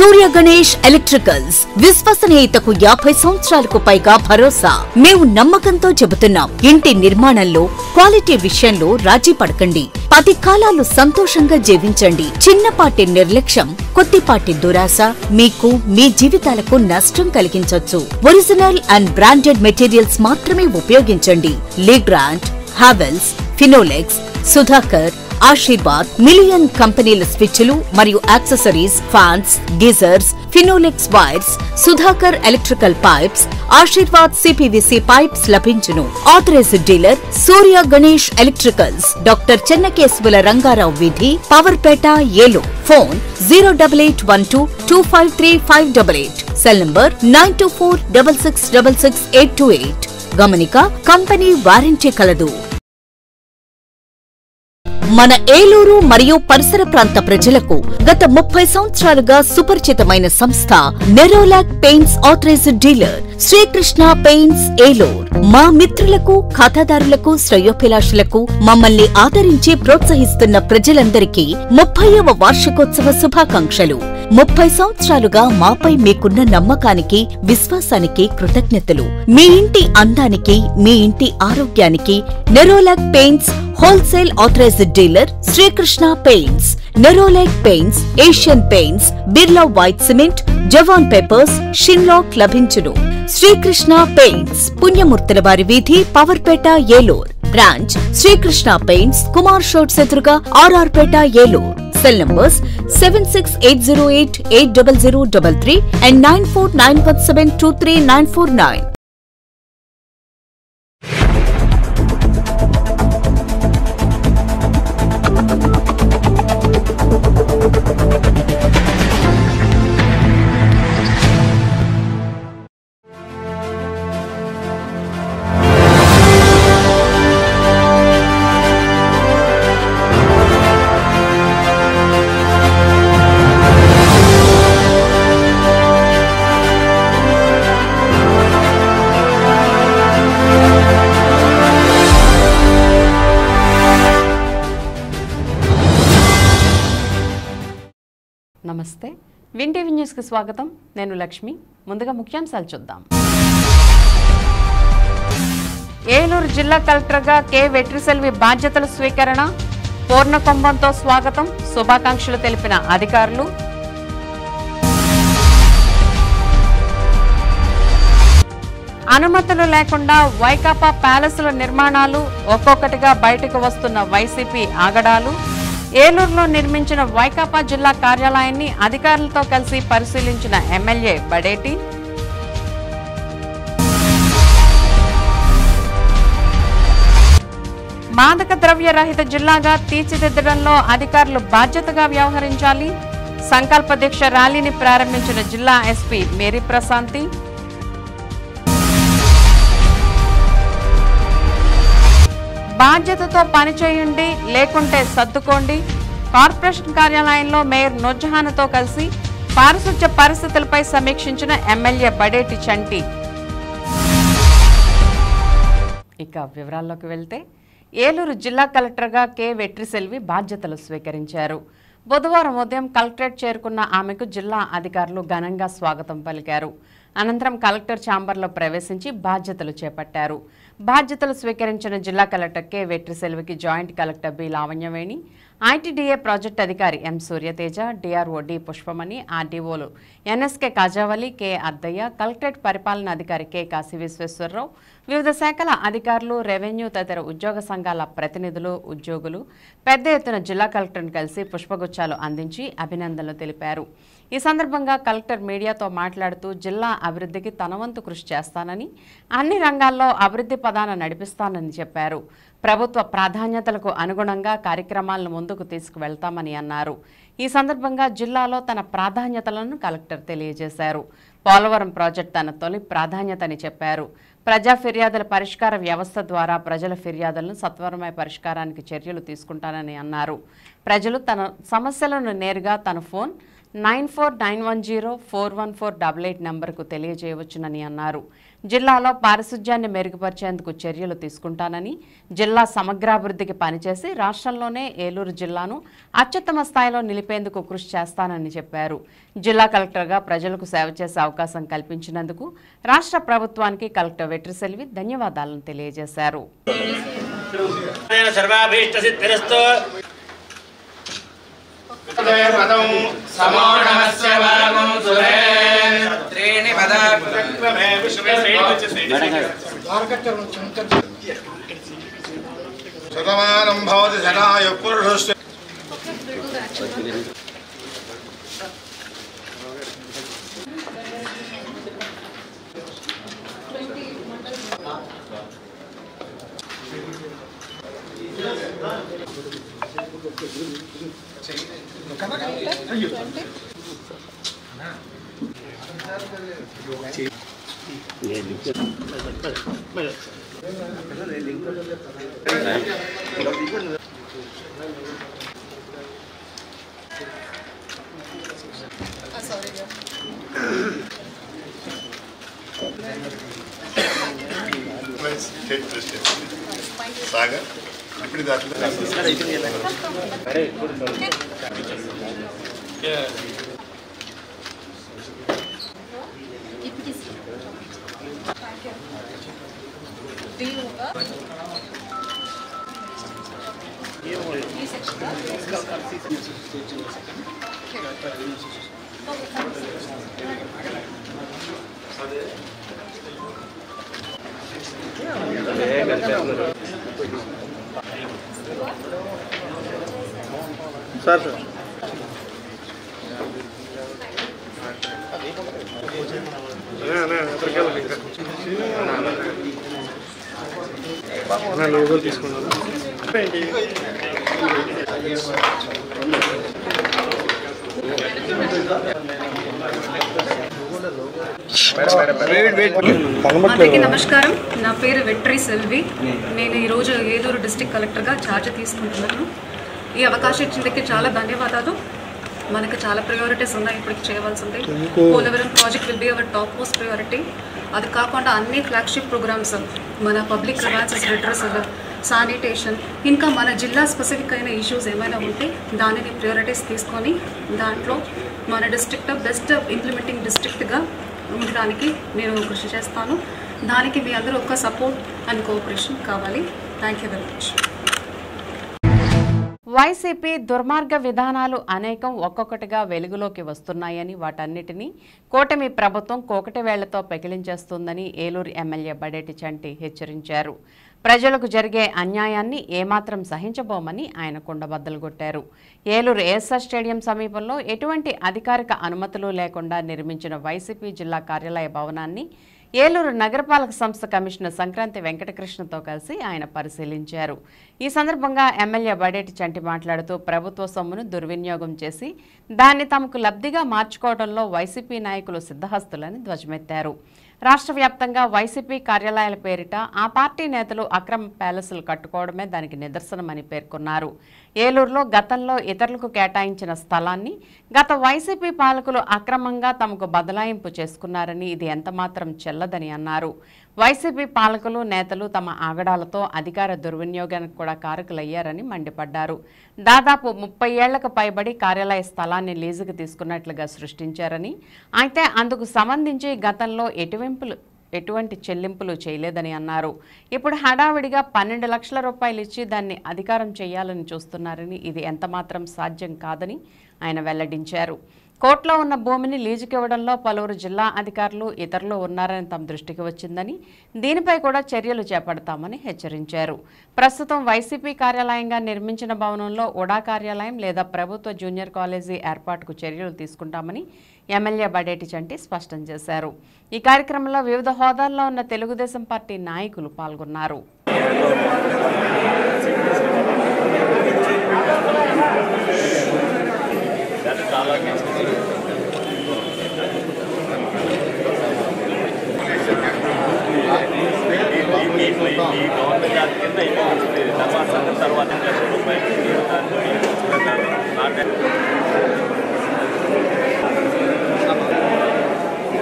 సూర్య Ganesh electricals విశ్వసనీయతకు 50 సంవత్సరాలకు పైగా భరోసా. మేము నమ్మకంతో చెబుతున్నాం, ఇంటి నిర్మాణంలో క్వాలిటీ విషయంలో రాజీ పడకండి. 10 కాలాలు సంతోషంగా జీవించండి. చిన్నపాటి నిర్లక్ష్యం, కొద్దిపాటి దురాశ మీకు మీ జీవితాలకు నష్టం కలిగించొచ్చు. ఒరిజినల్ అండ్ బ్రాండెడ్ మెటీరియల్స్ మాత్రమే ఉపయోగించండి. లీగ్రాండ్, హావెల్స్, ఫినోలెక్స్, సుధాకర్, ఆశీర్వాద్ మిలియన్ కంపెనీల స్విచ్లు మరియు accessories, fans, geysers, Finolex wires, Sudhakar electrical pipes, Ashirvad CPVC pipes లభించును. Authorised dealer Surya Ganesh electricals, doctor Chennakesavula Rangarao వీధి, Powerpet, Eluru. Phone 08812253588. Cell number 9246666828. గమనిక, కంపెనీ వారంటీ కలదు. మన ఏలూరు మరియు పరిసర ప్రాంత ప్రజలకు గత 30 సంవత్సరాలుగా సుపరిచితమైన సంస్థ Nerolac paints authorised dealer Srikrishna paints Eluru. మా మిత్రులకు, ఖాతాదారులకు, శ్రేయోభిలాషులకు మమ్మల్ని ఆదరించి ప్రోత్సహిస్తున్న ప్రజలందరికీ 30వ వార్షికోత్సవ శుభాకాంక్షలు. 30 సంవత్సరాలుగా మాపై మీకున్న నమ్మకానికి, విశ్వాసానికి కృతజ్ఞతలు. మీ ఇంటి అందానికి, మీ ఇంటి ఆరోగ్యానికి Nerolac paints wholesale authorised dealer Srikrishna paints. Nerolac paints, Asian paints, Birla white cement, జవాన్ పేపర్స్, షిన్లాక్ లభించును. శ్రీకృష్ణ పెయింట్స్, పుణ్యమూర్తుల వారి వీధి, పవర్పేట, ఏలూరు. బ్రాంచ్ శ్రీకృష్ణ పెయింట్స్, కుమార్ షోట్స్ ఎదురుగా, RR Peta, Eluru. Cell numbers 7680880033 and 9491723949. నమస్తే, విన్ టీవీ న్యూస్ కి స్వాగతం. నేను లక్ష్మి. ముందుగా ముఖ్యాంశాలు చూద్దాం. ఏలూరు జిల్లా కలెక్టర్గా కె వెట్రిసెల్వి బాధ్యతల స్వీకరణ. పూర్ణకుంభంతో స్వాగతం, శుభాకాంక్షలు తెలిపిన అధికారులు. అనుమతులు లేకుండా వైకాపా ప్యాలెస్ల నిర్మాణాలు, ఒక్కొక్కటిగా బయటకు వస్తున్న వైసీపీ ఆగడాలు. ఏలూరులో నిర్మించిన వైకాపా జిల్లా కార్యాలయాన్ని అధికారులతో కలిసి పరిశీలించిన ఎమ్మెల్యే బడేటి. మాదక ద్రవ్య రహిత జిల్లాగా తీర్చిదిద్దడంలో అధికారులు బాధ్యతగా వ్యవహరించాలి. సంకల్ప దీక్ష ర్యాలీని ప్రారంభించిన జిల్లా ఎస్పీ మేరీ ప్రశాంతి. బాధ్యతతో పనిచేయండి, లేకుంటే సర్దుకోండి. కార్పొరేషన్ కార్యాలయంలో మేయర్ నూర్జహాన్తో కలిసి పారిశుధ్య పరిస్థితులపై సమీక్షించిన ఎమ్మెల్యే బడేటి చంటి. ఇక వివరాల్లోకి వెళ్తే, ఏలూరు జిల్లా కలెక్టర్గా కె వెట్రిసెల్వి బాధ్యతలు స్వీకరించారు. బుధవారం ఉదయం కలెక్టరేట్ చేరుకున్న ఆమెకు జిల్లా అధికారులు ఘనంగా స్వాగతం పలికారు. అనంతరం కలెక్టర్ ఛాంబర్లో ప్రవేశించి బాధ్యతలు చేపట్టారు. బాధ్యతలు స్వీకరించిన జిల్లా కలెక్టర్ కె వెట్రిసెల్వికి joint collector B Lavanyaveni, ITDA project అధికారి M Suryateja, DRO D Pushpamani, ఆర్డీఓలు NSK Kajavali, K Addayya, collectorate పరిపాలనాధికారి కె కాశీ విశ్వేశ్వరరావు, వివిధ శాఖల అధికారులు, రెవెన్యూ తదితర ఉద్యోగ సంఘాల ప్రతినిధులు, ఉద్యోగులు పెద్ద ఎత్తున జిల్లా కలెక్టర్ను కలిసి పుష్పగుచ్చాలు అందించి అభినందనలు తెలిపారు. ఈ సందర్భంగా కలెక్టర్ మీడియాతో మాట్లాడుతూ, జిల్లా అభివృద్ధికి తన వంతు కృషి చేస్తానని, అన్ని రంగాల్లో అభివృద్ధి పదాన నడిపిస్తానని చెప్పారు. ప్రభుత్వ ప్రాధాన్యతలకు అనుగుణంగా కార్యక్రమాలను ముందుకు తీసుకువెళ్తామని అన్నారు. ఈ సందర్భంగా జిల్లాలో తన ప్రాధాన్యతలను కలెక్టర్ తెలియజేశారు. పోలవరం ప్రాజెక్టు తన తొలి ప్రాధాన్యతని చెప్పారు. ప్రజా ఫిర్యాదుల పరిష్కార వ్యవస్థ ద్వారా ప్రజల ఫిర్యాదులను సత్వరమైన పరిష్కారానికి చర్యలు తీసుకుంటానని అన్నారు. ప్రజలు తన సమస్యలను నేరుగా తన ఫోన్ 9491041488 నంబర్కు తెలియజేయవచ్చునని అన్నారు. జిల్లాలో పారిశుధ్యాన్ని మెరుగుపరిచేందుకు చర్యలు తీసుకుంటానని, జిల్లా సమగ్రాభివృద్ధికి పనిచేసి రాష్ట్రంలోనే ఏలూరు జిల్లాను అత్యుత్తమ స్థాయిలో నిలిపేందుకు కృషి చేస్తానని చెప్పారు. జిల్లా కలెక్టర్గా ప్రజలకు సేవ చేసే అవకాశం కల్పించినందుకు రాష్ట్ర ప్రభుత్వానికి కలెక్టర్ వెట్రిసెల్వి ధన్యవాదాలను తెలియజేశారు. శతమానం భవతి శతాయుః పురుషస్య సాగర్ ఇప్పుడు సార్ లోగోలు తీసుకున్నాను. అందరికీ నమస్కారం. నా పేరు వెట్రిసెల్వి. నేను ఈరోజు ఏలూరు డిస్ట్రిక్ట్ కలెక్టర్గా ఛార్జ్ తీసుకుంటున్నాను. ఈ అవకాశం ఇచ్చినందుకు చాలా ధన్యవాదాలు. మనకు చాలా ప్రయారిటీస్ ఉన్నాయి ఇప్పటికి చేయవలసింది. Polavaram project will be our top most priority. అది కాకుండా అన్ని ఫ్లాగ్షిప్ ప్రోగ్రామ్స్, మన పబ్లిక్ గ్రీవెన్సెస్ రిడ్రెసల్, శానిటేషన్, ఇంకా మన జిల్లా స్పెసిఫిక్ అయిన ఇష్యూస్ ఏమైనా ఉంటే దానిని ప్రయారిటీస్ తీసుకొని దాంట్లో మన డిస్ట్రిక్ట్ బెస్ట్ ఇంప్లిమెంటింగ్ డిస్ట్రిక్ట్గా ఉండడానికి నేను కృషి చేస్తాను. దానికి మీ అందరూ ఒక్క సపోర్ట్ అండ్ కోఆపరేషన్ కావాలి. Thank you very much. YCP దుర్మార్గ విధానాలు అనేకం ఒక్కొక్కటిగా వెలుగులోకి వస్తున్నాయని, వాటన్నిటినీ కూటమి ప్రభుత్వం కోకటి వేళ్లతో పెకిలించేస్తుందని ఏలూరు ఎమ్మెల్యే బడేటి చంటి హెచ్చరించారు. ప్రజలకు జరిగే అన్యాయాన్ని ఏమాత్రం సహించబోమని ఆయన కుండబద్దలు కొట్టారు. ఏలూరు ఏఎస్ఆర్ స్టేడియం సమీపంలో ఎటువంటి అధికారిక అనుమతులు లేకుండా నిర్మించిన వైసీపీ జిల్లా కార్యాలయ భవనాన్ని ఏలూరు నగరపాలక సంస్థ కమిషనర్ సంక్రాంతి వెంకటకృష్ణతో కలిసి ఆయన పరిశీలించారు. ఈ సందర్భంగా ఎమ్మెల్యే బడేటి చంటి మాట్లాడుతూ ప్రభుత్వ సొమ్మును దుర్వినియోగం చేసి దాన్ని తమకు లబ్ధిగా మార్చుకోవడంలో వైసీపీ నాయకులు సిద్ధహస్తులని ధ్వజమెత్తారు. రాష్ట్ర వ్యాప్తంగా వైసీపీ కార్యాలయాల పేరిట ఆ పార్టీ నేతలు అక్రమ ప్యాలెస్లు కట్టుకోవడమే దానికి నిదర్శనమని పేర్కొన్నారు. ఏలూరులో గతంలో ఇతరులకు కేటాయించిన స్థలాన్ని గత వైసీపీ పాలకులు అక్రమంగా తమకు బదలాయింపు చేసుకున్నారని, ఇది ఎంతమాత్రం చెల్లదని అన్నారు. వైసీపీ పాలకులు నేతలు తమ ఆగడాలతో అధికార దుర్వినియోగానికి కూడా కారకులయ్యారని మండిపడ్డారు. దాదాపు 30 ఏళ్లకు పైబడి కార్యాలయ స్థలాన్ని లీజుకు తీసుకున్నట్లుగా సృష్టించారని, అయితే అందుకు సంబంధించి గతంలో ఎటువంటి చెల్లింపులు చేయలేదని అన్నారు. ఇప్పుడు హడావిడిగా 12 లక్షల రూపాయలు ఇచ్చి దాన్ని అధికారం చేయాలని చూస్తున్నారని, ఇది ఎంతమాత్రం సాధ్యం కాదని ఆయన వెల్లడించారు. కోర్టులో ఉన్న భూమిని లీజుకివ్వడంలో పలువురు జిల్లా అధికారులు ఇతరులు ఉన్నారని తమ దృష్టికి వచ్చిందని, దీనిపై కూడా చర్యలు చేపడతామని హెచ్చరించారు. ప్రస్తుతం వైసీపీ కార్యాలయంగా నిర్మించిన భవనంలో ఉడా కార్యాలయం లేదా ప్రభుత్వ జూనియర్ కాలేజీ ఏర్పాటుకు చర్యలు తీసుకుంటామని ఎమ్మెల్యే బడేటి చంటి స్పష్టం చేశారు. ఈ కార్యక్రమంలో వివిధ హోదాల్లో ఉన్న తెలుగుదేశం పార్టీ నాయకులు పాల్గొన్నారు.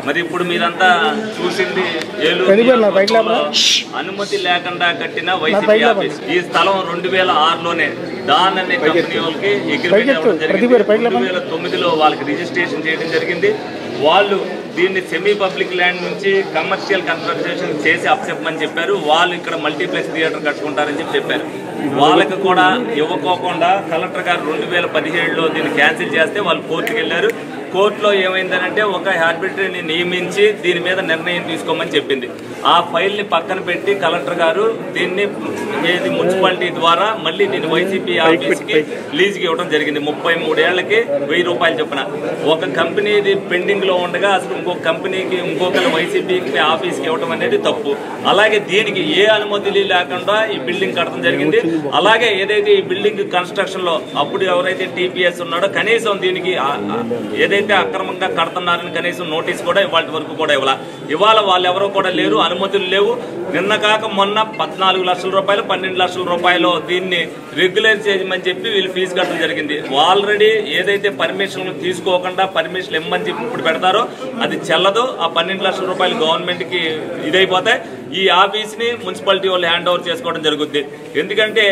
మరి ఇప్పుడు మీరంతా చూసింది ఏలూరు అనుమతి లేకుండా కట్టిన వైసీపీ ఆఫీస్. ఈ స్థలం 2006లోనే డాన్ అనే కంపెనీ వాళ్ళకి అగ్రిమెంట్ ఇవ్వడం జరిగింది. 2009లో వాళ్ళకి రిజిస్ట్రేషన్ చేయడం జరిగింది. వాళ్ళు దీన్ని సెమీ పబ్లిక్ ల్యాండ్ నుంచి కమర్షియల్ కన్స్ట్రక్షన్ చేసి అప్పచెప్పమని చెప్పారు. వాళ్ళు ఇక్కడ మల్టీప్లెక్స్ థియేటర్ కట్టుకుంటారని చెప్పారు. వాళ్ళకి కూడా ఇవ్వకోకుండా కలెక్టర్ గారు 2017లో దీన్ని క్యాన్సిల్ చేస్తే వాళ్ళు కోర్టుకు వెళ్ళారు. కోర్టులో ఏమైందనంటే ఒక ఆర్బిట్రేటర్ని నియమించి దీని మీద నిర్ణయం తీసుకోమని చెప్పింది. ఆ ఫైల్ని పక్కన పెట్టి కలెక్టర్ గారు దీన్ని మున్సిపాలిటీ ద్వారా మళ్ళీ దీన్ని వైసీపీ ఆఫీస్కి లీజుకి ఇవ్వడం జరిగింది. 33 ఏళ్లకి 1000 రూపాయలు చొప్పున. ఒక కంపెనీది పెండింగ్లో ఉండగా అసలు ఇంకొక కంపెనీకి ఇంకొకరు వైసీపీకి ఆఫీస్కి ఇవ్వడం అనేది తప్పు. అలాగే దీనికి ఏ అనుమతులు లేకుండా ఈ బిల్డింగ్ కట్టడం జరిగింది. అలాగే ఏదైతే ఈ బిల్డింగ్ కన్స్ట్రక్షన్ లో అప్పుడు ఎవరైతే టీపీఎస్ ఉన్నాడో కనీసం దీనికి ఏదైతే అక్రమంగా కడుతున్నారని కనీసం నోటీస్ కూడా ఇవాళ వరకు కూడా ఇవాళ వాళ్ళు ఎవరో కూడా లేరు, అనుమతులు లేవు. నిన్న కాక మొన్న 14 లక్షల రూపాయలు 12 లక్షల రూపాయలు దీన్ని రెగ్యులర్ చేయమని చెప్పి వీళ్ళు ఫీజు కట్టడం జరిగింది. ఆల్రెడీ ఏదైతే పర్మిషన్లు తీసుకోకుండా పర్మిషన్ ఇమ్మని చెప్పి ఇప్పుడు పెడతారో అది చెల్లదు. ఆ 12 లక్షల రూపాయలు గవర్నమెంట్ కి ఇదైపోతాయి. ఈ ఆఫీస్ ని మున్సిపాలిటీ వాళ్ళు హ్యాండ్ ఓవర్ చేసుకోవడం జరుగుద్ది. ఎందుకంటే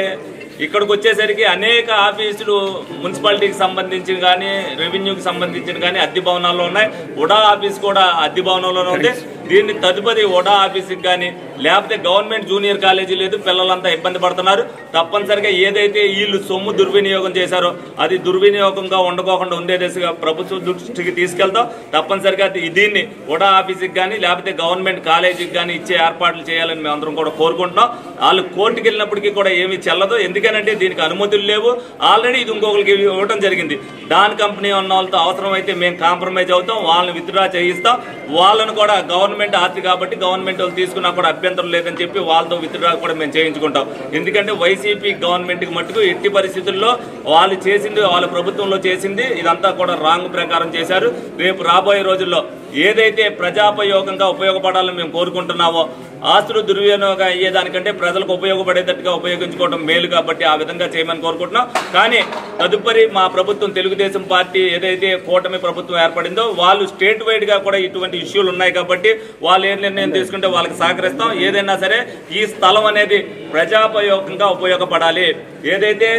ఇక్కడికి వచ్చేసరికి అనేక ఆఫీసులు మున్సిపాలిటీకి సంబంధించిన కానీ రెవెన్యూకి సంబంధించిన కానీ అద్దె భవనాల్లో ఉన్నాయి. ఉడా ఆఫీస్ కూడా అద్దె భవనంలోనే ఉంది. దీన్ని తదుపరి ఉడా ఆఫీస్కి కానీ లేకపోతే గవర్నమెంట్ జూనియర్ కాలేజీ లేదు, పిల్లలంతా ఇబ్బంది పడుతున్నారు. తప్పనిసరిగా ఏదైతే వీళ్ళు సొమ్ము దుర్వినియోగం చేశారో అది దుర్వినియోగంగా ఉండకోకుండా ఉండే దిశగా ప్రభుత్వ దృష్టికి తీసుకెళ్తాం. తప్పనిసరిగా దీన్ని ఉడా ఆఫీస్కి కానీ లేకపోతే గవర్నమెంట్ కాలేజీకి కానీ ఇచ్చే ఏర్పాట్లు చేయాలని మేము అందరం కూడా కోరుకుంటున్నాం. వాళ్ళు కోర్టుకి వెళ్ళినప్పటికీ కూడా ఏమీ చెల్లదు. ఎందుకంటే దీనికి అనుమతులు లేవు. ఆల్రెడీ ఇది ఇంకొకరికి ఇవ్వడం జరిగింది. డాన్ కంపెనీ ఉన్న వాళ్ళతో అవసరమైతే మేము కాంప్రమైజ్ అవుతాం, వాళ్ళని విత్డ్రా చేయిస్తాం. వాళ్ళను కూడా గవర్నమెంట్ ఆస్తి కాబట్టి గవర్నమెంట్ వాళ్ళు తీసుకున్నా కూడా అభ్యంతరం లేదని చెప్పి వాళ్ళతో విత్డ్రా కూడా మేము చేయించుకుంటాం. ఎందుకంటే వైసీపీ గవర్నమెంట్కి మట్టుకు ఎట్టి పరిస్థితుల్లో వాళ్ళు చేసింది, వాళ్ళ ప్రభుత్వంలో చేసింది ఇదంతా కూడా రాంగ్ ప్రకారం చేశారు. రేపు రాబోయే రోజుల్లో ఏదైతే ప్రజాపయోగంగా ఉపయోగపడాలని మేము కోరుకుంటున్నామో ఆస్తులు దుర్వినియోగం అయ్యేదానికంటే ప్రజలకు ఉపయోగపడేటట్టుగా ఉపయోగించుకోవడం మేలు కాబట్టి ఆ విధంగా చేయమని కోరుకుంటున్నాం. కానీ తదుపరి మా ప్రభుత్వం తెలుగుదేశం పార్టీ ఏదైతే కూటమి ప్రభుత్వం ఏర్పడిందో వాళ్ళు స్టేట్ వైడ్ గా కూడా ఇటువంటి ఇష్యూలు ఉన్నాయి కాబట్టి వాళ్ళు ఏ నిర్ణయం తీసుకుంటే వాళ్ళకి సహకరిస్తాం. ఏదైనా సరే ఈ స్థలం అనేది ప్రజాపయోగంగా ఉపయోగపడాలి. ఏదైతే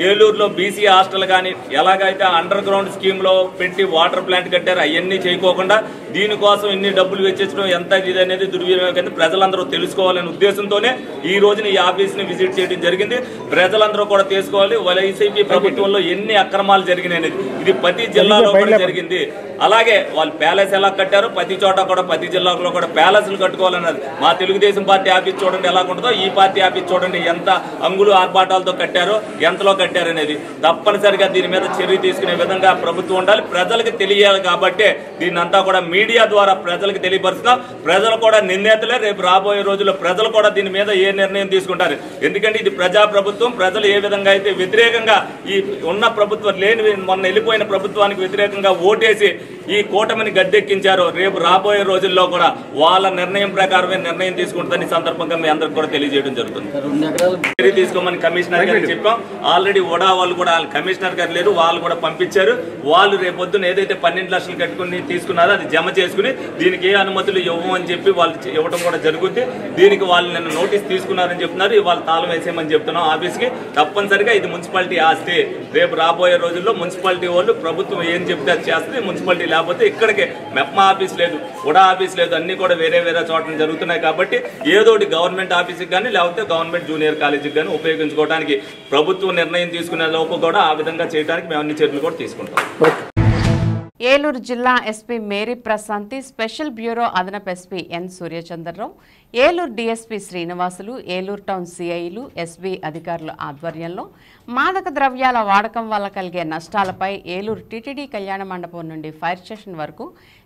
ఏలూరులో బీసీ హాస్టల్ కానీ ఎలాగైతే అండర్ గ్రౌండ్ స్కీమ్ లో పెట్టి వాటర్ ప్లాంట్ కట్టారు అవన్నీ చేయకోకుండా దీనికోసం ఇన్ని డబ్బులు వెచ్చించడం ఎంత ఇది అనేది దుర్వినియోగం ప్రజలందరూ తెలుసుకోవాలనే ఉద్దేశంతోనే ఈ రోజున ఈ ఆఫీస్ ని విజిట్ చేయడం జరిగింది. ప్రజలందరూ కూడా తెలుసుకోవాలి వైసీపీ ప్రభుత్వంలో ఎన్ని అక్రమాలు జరిగినాయి. ఇది ప్రతి జిల్లాలో కూడా జరిగింది. అలాగే వాళ్ళు ప్యాలెస్ ఎలా కట్టారో ప్రతి చోట కూడా ప్రతి జిల్లాలో కూడా ప్యాలెస్లు కట్టుకోవాలన్నది. మా తెలుగుదేశం పార్టీ ఆఫీస్ చూడండి ఎలా ఉంటుందో, ఈ పార్టీ ఆఫీస్ చూడండి ఎంత అంగులు ఆర్భాటాలతో కట్టారో, ఎంతలో కట్టారనేది. తప్పనిసరిగా దీని మీద చర్య తీసుకునే విధంగా ప్రభుత్వం ఉండాలి. ప్రజలకు తెలియాలి కాబట్టి దీన్ని అంతా కూడా మీడియా ద్వారా ప్రజలకు తెలియపరుస్తున్నాం. ప్రజలు కూడా నిర్ణేతలే. రేపు రాబోయే రోజుల్లో ప్రజలు కూడా దీని మీద ఏ నిర్ణయం తీసుకుంటారు. ఎందుకంటే ఇది ప్రజా ప్రభుత్వం. ప్రజలు ఏ విధంగా అయితే వ్యతిరేకంగా ఈ ఉన్న ప్రభుత్వం లేని మొన్న వెళ్ళిపోయిన ప్రభుత్వానికి వ్యతిరేకంగా ఓటేసి ఈ కూటమిని గద్దెక్కించారో రేపు రాబోయే రోజుల్లో కూడా వాళ్ళ నిర్ణయం ప్రకారమే నిర్ణయం తీసుకుంటుందని సందర్భంగా మీ అందరికి కూడా తెలియజేయడం జరుగుతుంది. చర్య తీసుకోమని కమిషనర్ గారికి చెప్పాం. ఆల్రెడీ ఓడా వాళ్ళు కూడా కమిషనర్ గారు లేరు, వాళ్ళు కూడా పంపించారు. వాళ్ళు రేపొద్దున ఏదైతే 12 లక్షలు కట్టుకుని తీసుకున్నారో అది జమ చేసుకుని దీనికి ఏ అనుమతులు ఇవ్వమని చెప్పి వాళ్ళు ఇవ్వడం కూడా జరుగుతుంది. దీనికి వాళ్ళు నిన్న నోటీస్ తీసుకున్నారని చెప్తున్నారు. ఇవాళ తాళం వేసేయమని చెప్తున్నాం ఆఫీస్కి. తప్పనిసరిగా ఇది మున్సిపాలిటీ ఆస్తి. రేపు రాబోయే రోజుల్లో మున్సిపాలిటీ వాళ్ళు ప్రభుత్వం ఏం చెప్తే అది చేస్తుంది. మున్సిపాలిటీ లేకపోతే ఇక్కడికే మెప్మా ఆఫీస్ లేదు, ఉడా ఆఫీస్ లేదు, అన్ని కూడా వేరే వేరే చోట్ల జరుగుతున్నాయి. కాబట్టి ఏదోటి గవర్నమెంట్ ఆఫీస్కి కానీ లేకపోతే గవర్నమెంట్ జూనియర్ కాలేజీకి కానీ ఉపయోగించుకోవడానికి ప్రభుత్వం నిర్ణయం తీసుకునే లోపు కూడా ఆ విధంగా చేయడానికి మేము అన్ని చర్యలు కూడా తీసుకుంటాం. ఏలూరు జిల్లా SP Mary Prashanti, special bureau అదనపు SP N Suryachandrarao, Eluru DSP Srinivasulu, Eluru town సిఐలు, ఎస్బీ అధికారుల ఆధ్వర్యంలో మాదక ద్రవ్యాల వాడకం వల్ల కలిగే నష్టాలపై ఏలూరు టీటీడీ కళ్యాణ మండపం నుండి ఫైర్ స్టేషన్ వరకు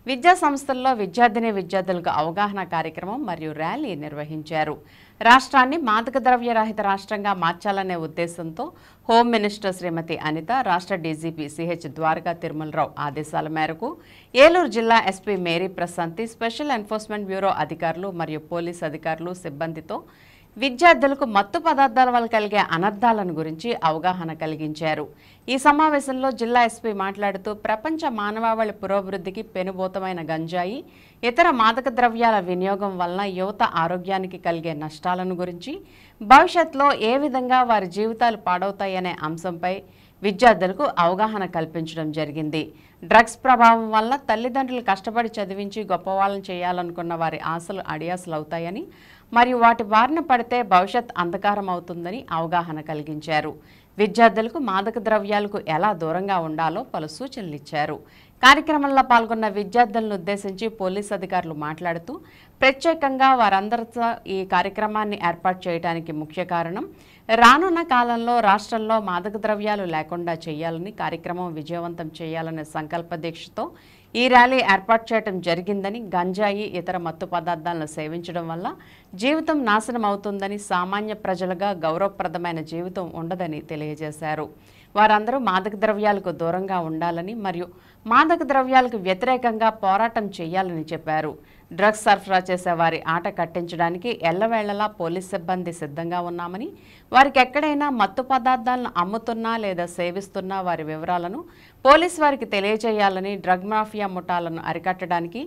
విద్యా సంస్థల్లో విద్యార్థులకు అవగాహన కార్యక్రమం మరియు ర్యాలీ నిర్వహించారు. రాష్ట్రాన్ని మాదక ద్రవ్య రహిత రాష్ట్రంగా మార్చాలనే ఉద్దేశంతో హోమ్ మినిస్టర్ శ్రీమతి అనిత, రాష్ట్ర డీజీపీ సిహెచ్ ద్వారకా తిరుమలరావు ఆదేశాల మేరకు ఏలూరు జిల్లా SP Mary Prashanti, special enforcement bureau అధికారులు మరియు పోలీస్ అధికారులు సిబ్బందితో విద్యార్థులకు మత్తు పదార్థాల వల్ల కలిగే అనర్థాలను గురించి అవగాహన కలిగించారు. ఈ సమావేశంలో జిల్లా ఎస్పీ మాట్లాడుతూ ప్రపంచ మానవాళి పురోభివృద్ధికి పెనుభూతమైన గంజాయి, ఇతర మాదక ద్రవ్యాల వినియోగం వలన యువత ఆరోగ్యానికి కలిగే నష్టాలను గురించి, భవిష్యత్తులో ఏ విధంగా వారి జీవితాలు పాడవుతాయనే అంశంపై విద్యార్థులకు అవగాహన కల్పించడం జరిగింది. డ్రగ్స్ ప్రభావం వల్ల తల్లిదండ్రులు కష్టపడి చదివించి గొప్పవాళ్ళని చేయాలనుకున్న వారి ఆశలు అడియాసలు అవుతాయని, మరియు వాటి బారిన పడితే భవిష్యత్ అంధకారం అవుతుందని అవగాహన కలిగించారు. విద్యార్థులకు మాదక ద్రవ్యాలకు ఎలా దూరంగా ఉండాలో పలు సూచనలు ఇచ్చారు. కార్యక్రమంలో పాల్గొన్న విద్యార్థులను ఉద్దేశించి పోలీస్ అధికారులు మాట్లాడుతూ ప్రత్యేకంగా వారందరితో ఈ కార్యక్రమాన్ని ఏర్పాటు చేయడానికి ముఖ్య కారణం రానున్న కాలంలో రాష్ట్రంలో మాదక ద్రవ్యాలు లేకుండా చేయాలని, కార్యక్రమం విజయవంతం చేయాలనే సంకల్ప దీక్షతో ఈ ర్యాలీ ఏర్పాటు చేయడం జరిగిందని, గంజాయి ఇతర మత్తు పదార్థాలను సేవించడం వల్ల జీవితం నాశనం అవుతుందని, సామాన్య ప్రజలుగా గౌరవప్రదమైన జీవితం ఉండదని తెలియజేశారు. వారందరూ మాదక ద్రవ్యాలకు దూరంగా ఉండాలని మరియు మాదక ద్రవ్యాలకు వ్యతిరేకంగా పోరాటం చేయాలని చెప్పారు. డ్రగ్స్ సరఫరా చేసే వారి ఆట కట్టించడానికి ఎల్లవేళలా పోలీస్ సిబ్బంది సిద్ధంగా ఉన్నామని, వారికి ఎక్కడైనా మత్తు పదార్థాలను అమ్ముతున్నా లేదా సేవిస్తున్నా వారి వివరాలను పోలీస్ వారికి తెలియజేయాలని, డ్రగ్ మాఫియా ముఠాలను అరికట్టడానికి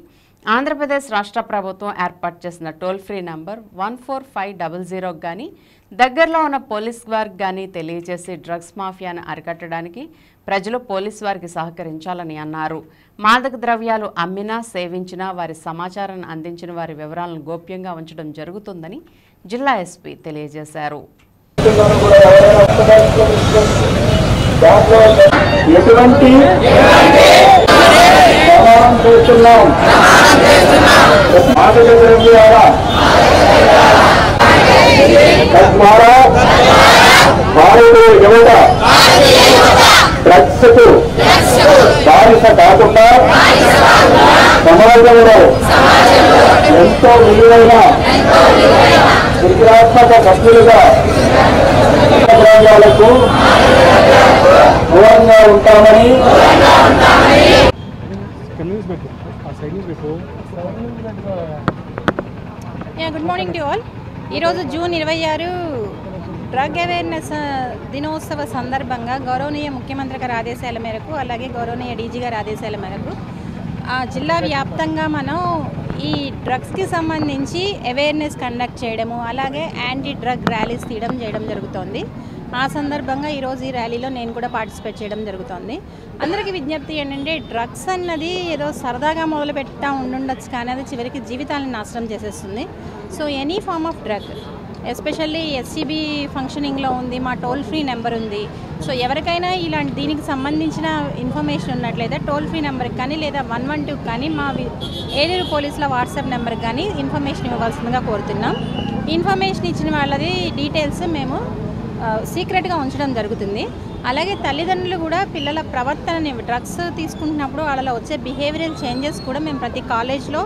ఆంధ్రప్రదేశ్ రాష్ట్ర ప్రభుత్వం ఏర్పాటు చేసిన టోల్ ఫ్రీ నంబర్ 14500 కానీ దగ్గరలో ఉన్న పోలీస్ వారికి కానీ తెలియజేసి డ్రగ్స్ మాఫియాను అరికట్టడానికి ప్రజలు పోలీస్ వారికి సహకరించాలని అన్నారు. మాదక ద్రవ్యాలు అమ్మినా సేవించినా వారి సమాచారాన్ని అందించిన వారి వివరాలను గోప్యంగా ఉంచడం జరుగుతుందని జిల్లా ఎస్పీ తెలియజేశారు. డ్రగ్స్కు బానిస కాకుండా సమాజంలో ఎంతో విలువైన సృజనాత్మక సభ్యులుగా ద్రవ్యాలకు దూరంగా ఉంటామని గుడ్ మార్నింగ్ టు ఆల్. ఈరోజు జూన్ 26 డ్రగ్ అవేర్నెస్ దినోత్సవ సందర్భంగా గౌరవనీయ ముఖ్యమంత్రి గారి ఆదేశాల మేరకు, అలాగే గౌరవనీయ డీజీ గారి ఆదేశాల మేరకు జిల్లా వ్యాప్తంగా మనం ఈ డ్రగ్స్కి సంబంధించి అవేర్నెస్ కండక్ట్ చేయడము, అలాగే యాంటీ డ్రగ్ ర్యాలీస్ చేయడం జరుగుతోంది. ఆ సందర్భంగా ఈరోజు ఈ ర్యాలీలో నేను కూడా పార్టిసిపేట్ చేయడం జరుగుతోంది. అందరికీ విజ్ఞప్తి ఏంటంటే డ్రగ్స్ అన్నది ఏదో సరదాగా మొదలు పెట్టా ఉండుండొచ్చు, కానీ అది చివరికి జీవితాలను నాశనం చేసేస్తుంది. So any form of drug, especially SCB ఫంక్షనింగ్లో ఉంది, మా టోల్ ఫ్రీ నెంబర్ ఉంది. సో ఎవరికైనా ఇలాంటి దీనికి సంబంధించిన ఇన్ఫర్మేషన్ ఉన్నట్లయితే టోల్ ఫ్రీ నెంబర్కి కానీ లేదా 112 కానీ మా ఏలూరు పోలీసుల వాట్సాప్ నెంబర్కి కానీ ఇన్ఫర్మేషన్ ఇవ్వవలసిందిగా కోరుతున్నాం. ఇన్ఫర్మేషన్ ఇచ్చిన వాళ్ళది డీటెయిల్స్ మేము సీక్రెట్గా ఉంచడం జరుగుతుంది. అలాగే తల్లిదండ్రులు కూడా పిల్లల ప్రవర్తనని, డ్రగ్స్ తీసుకుంటున్నప్పుడు వాళ్ళలో వచ్చే బిహేవియరల్ చేంజెస్ కూడా మేము ప్రతి కాలేజ్లో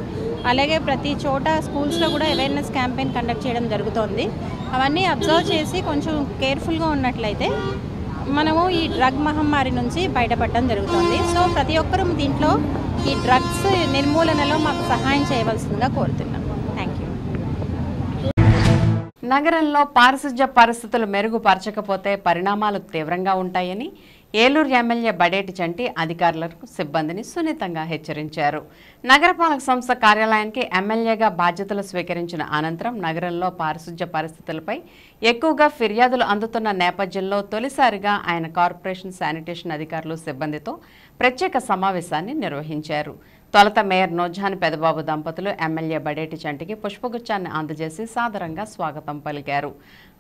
అలాగే ప్రతి చోట స్కూల్స్లో కూడా అవేర్నెస్ క్యాంపెయిన్ కండక్ట్ చేయడం జరుగుతోంది. అవన్నీ అబ్జర్వ్ చేసి కొంచెం కేర్ఫుల్గా ఉన్నట్లయితే మనము ఈ డ్రగ్ మహమ్మారి నుంచి బయటపడడం జరుగుతుంది. సో ప్రతి ఒక్కరూ దీంట్లో ఈ డ్రగ్స్ నిర్మూలనలో మాకు సహాయం చేయవలసిందిగా కోరుతున్నాం. Thank you. నగరంలో పారిశుధ్య పరిస్థితులు మెరుగుపరచకపోతే పరిణామాలు తీవ్రంగా ఉంటాయని ఏలూరు ఎమ్మెల్యే బడేటి చంటి అధికారులకు, సిబ్బందిని సున్నితంగా హెచ్చరించారు. నగరపాలక సంస్థ కార్యాలయానికి ఎమ్మెల్యేగా బాధ్యతలు స్వీకరించిన అనంతరం నగరంలో పారిశుధ్య పరిస్థితులపై ఎక్కువగా ఫిర్యాదులు అందుతున్న నేపథ్యంలో తొలిసారిగా ఆయన కార్పొరేషన్ శానిటేషన్ అధికారులు, సిబ్బందితో ప్రత్యేక సమావేశాన్ని నిర్వహించారు. తొలుత మేయర్ నోజాని పెదబాబు దంపతులు ఎమ్మెల్యే బడేటి చంటికి పుష్పగుచ్చాన్ని అందజేసి సాదరంగా స్వాగతం పలికారు.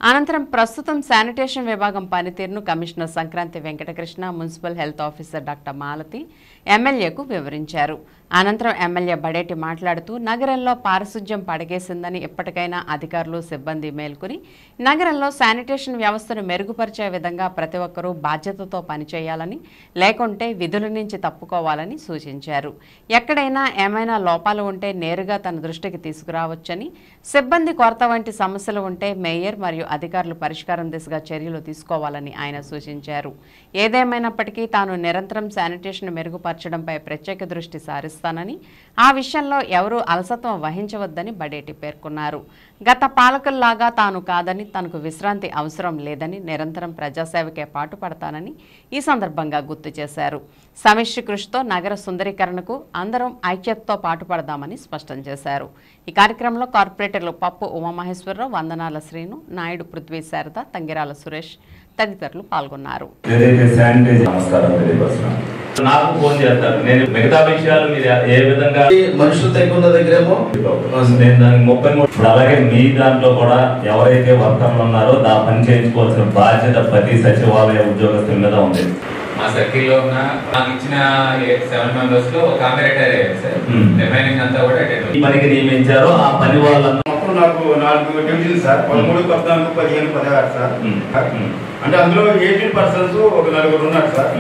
అనంతరం ప్రస్తుతం శానిటేషన్ విభాగం పనితీరును commissioner Sankranti Venkatakrishna, municipal health officer doctor Malathi ఎమ్మెల్యేకు వివరించారు. అనంతరం ఎమ్మెల్యే బడేటి మాట్లాడుతూ నగరంలో పారిశుధ్యం పడగేసిందని, ఇప్పటికైనా అధికారులు, సిబ్బంది మేల్కొని నగరంలో శానిటేషన్ వ్యవస్థను మెరుగుపరిచే విధంగా ప్రతి ఒక్కరూ బాధ్యతతో పనిచేయాలని, లేకుంటే విధుల నుంచి తప్పుకోవాలని సూచించారు. ఎక్కడైనా ఏమైనా లోపాలు ఉంటే నేరుగా తన దృష్టికి తీసుకురావచ్చని, సిబ్బంది కొరత వంటి సమస్యలు ఉంటే మేయర్ మరియు అధికారులు పరిష్కారం దిశగా చర్యలు తీసుకోవాలని ఆయన సూచించారు. ఏదేమైనప్పటికీ తాను నిరంతరం శానిటేషన్ మెరుగుపరచడంపై ప్రత్యేక దృష్టి సారిస్తానని, చేస్తానని, ఆ విషయంలో ఎవరూ అలసత్వం వహించవద్దని బడేటి పేర్కొన్నారు. గత పాలకుల్లాగా తాను కాదని, తనకు విశ్రాంతి అవసరం లేదని, నిరంతరం ప్రజాసేవకే పాటుపడతానని ఈ సందర్భంగా గుర్తు చేశారు. సమిష్టి కృషితో నగర సుందరీకరణకు అందరం ఐక్యతతో పాటుపడదామని స్పష్టం చేశారు. ఈ కార్యక్రమంలో కార్పొరేటర్లు పప్పు ఉమామహేశ్వరరావు, వందనాల శ్రీను, నాయుడు పృథ్వీ శారద, తంగిరాల సురేష్ తదితరులు పాల్గొన్నారు. నాకు ఫోన్ చేస్తారు, నేను మిగతా విషయాలు మీరు ఏ విధంగా మనుషులు తగ్గున్న దగ్గరేమో నేను దానికి 33. అలాగే మీ దాంట్లో కూడా ఎవరైతే వర్కర్లు ఉన్నారో దా పని చేయించుకోవాల్సిన బాధ్యత ప్రతి సచివాలయ ఉద్యోగస్తుల మీద ఉంది. మా సర్కిల్లో ఉన్న నాకు ఇచ్చిన 7 మెంబర్స్ లో ఒక ఆపరేటర్ సార్, రిమైనింగ్ అంతా కూడా ఈ పనికి నియమించారో ఆ పని వాళ్ళంతా మొత్తం నాకు 4 డ్యూటీలు సార్, 13, 14, 15, 16 సార్. అంటే అందులో 18 పర్సన్స్ ఒక 4 ఉన్నారు సార్.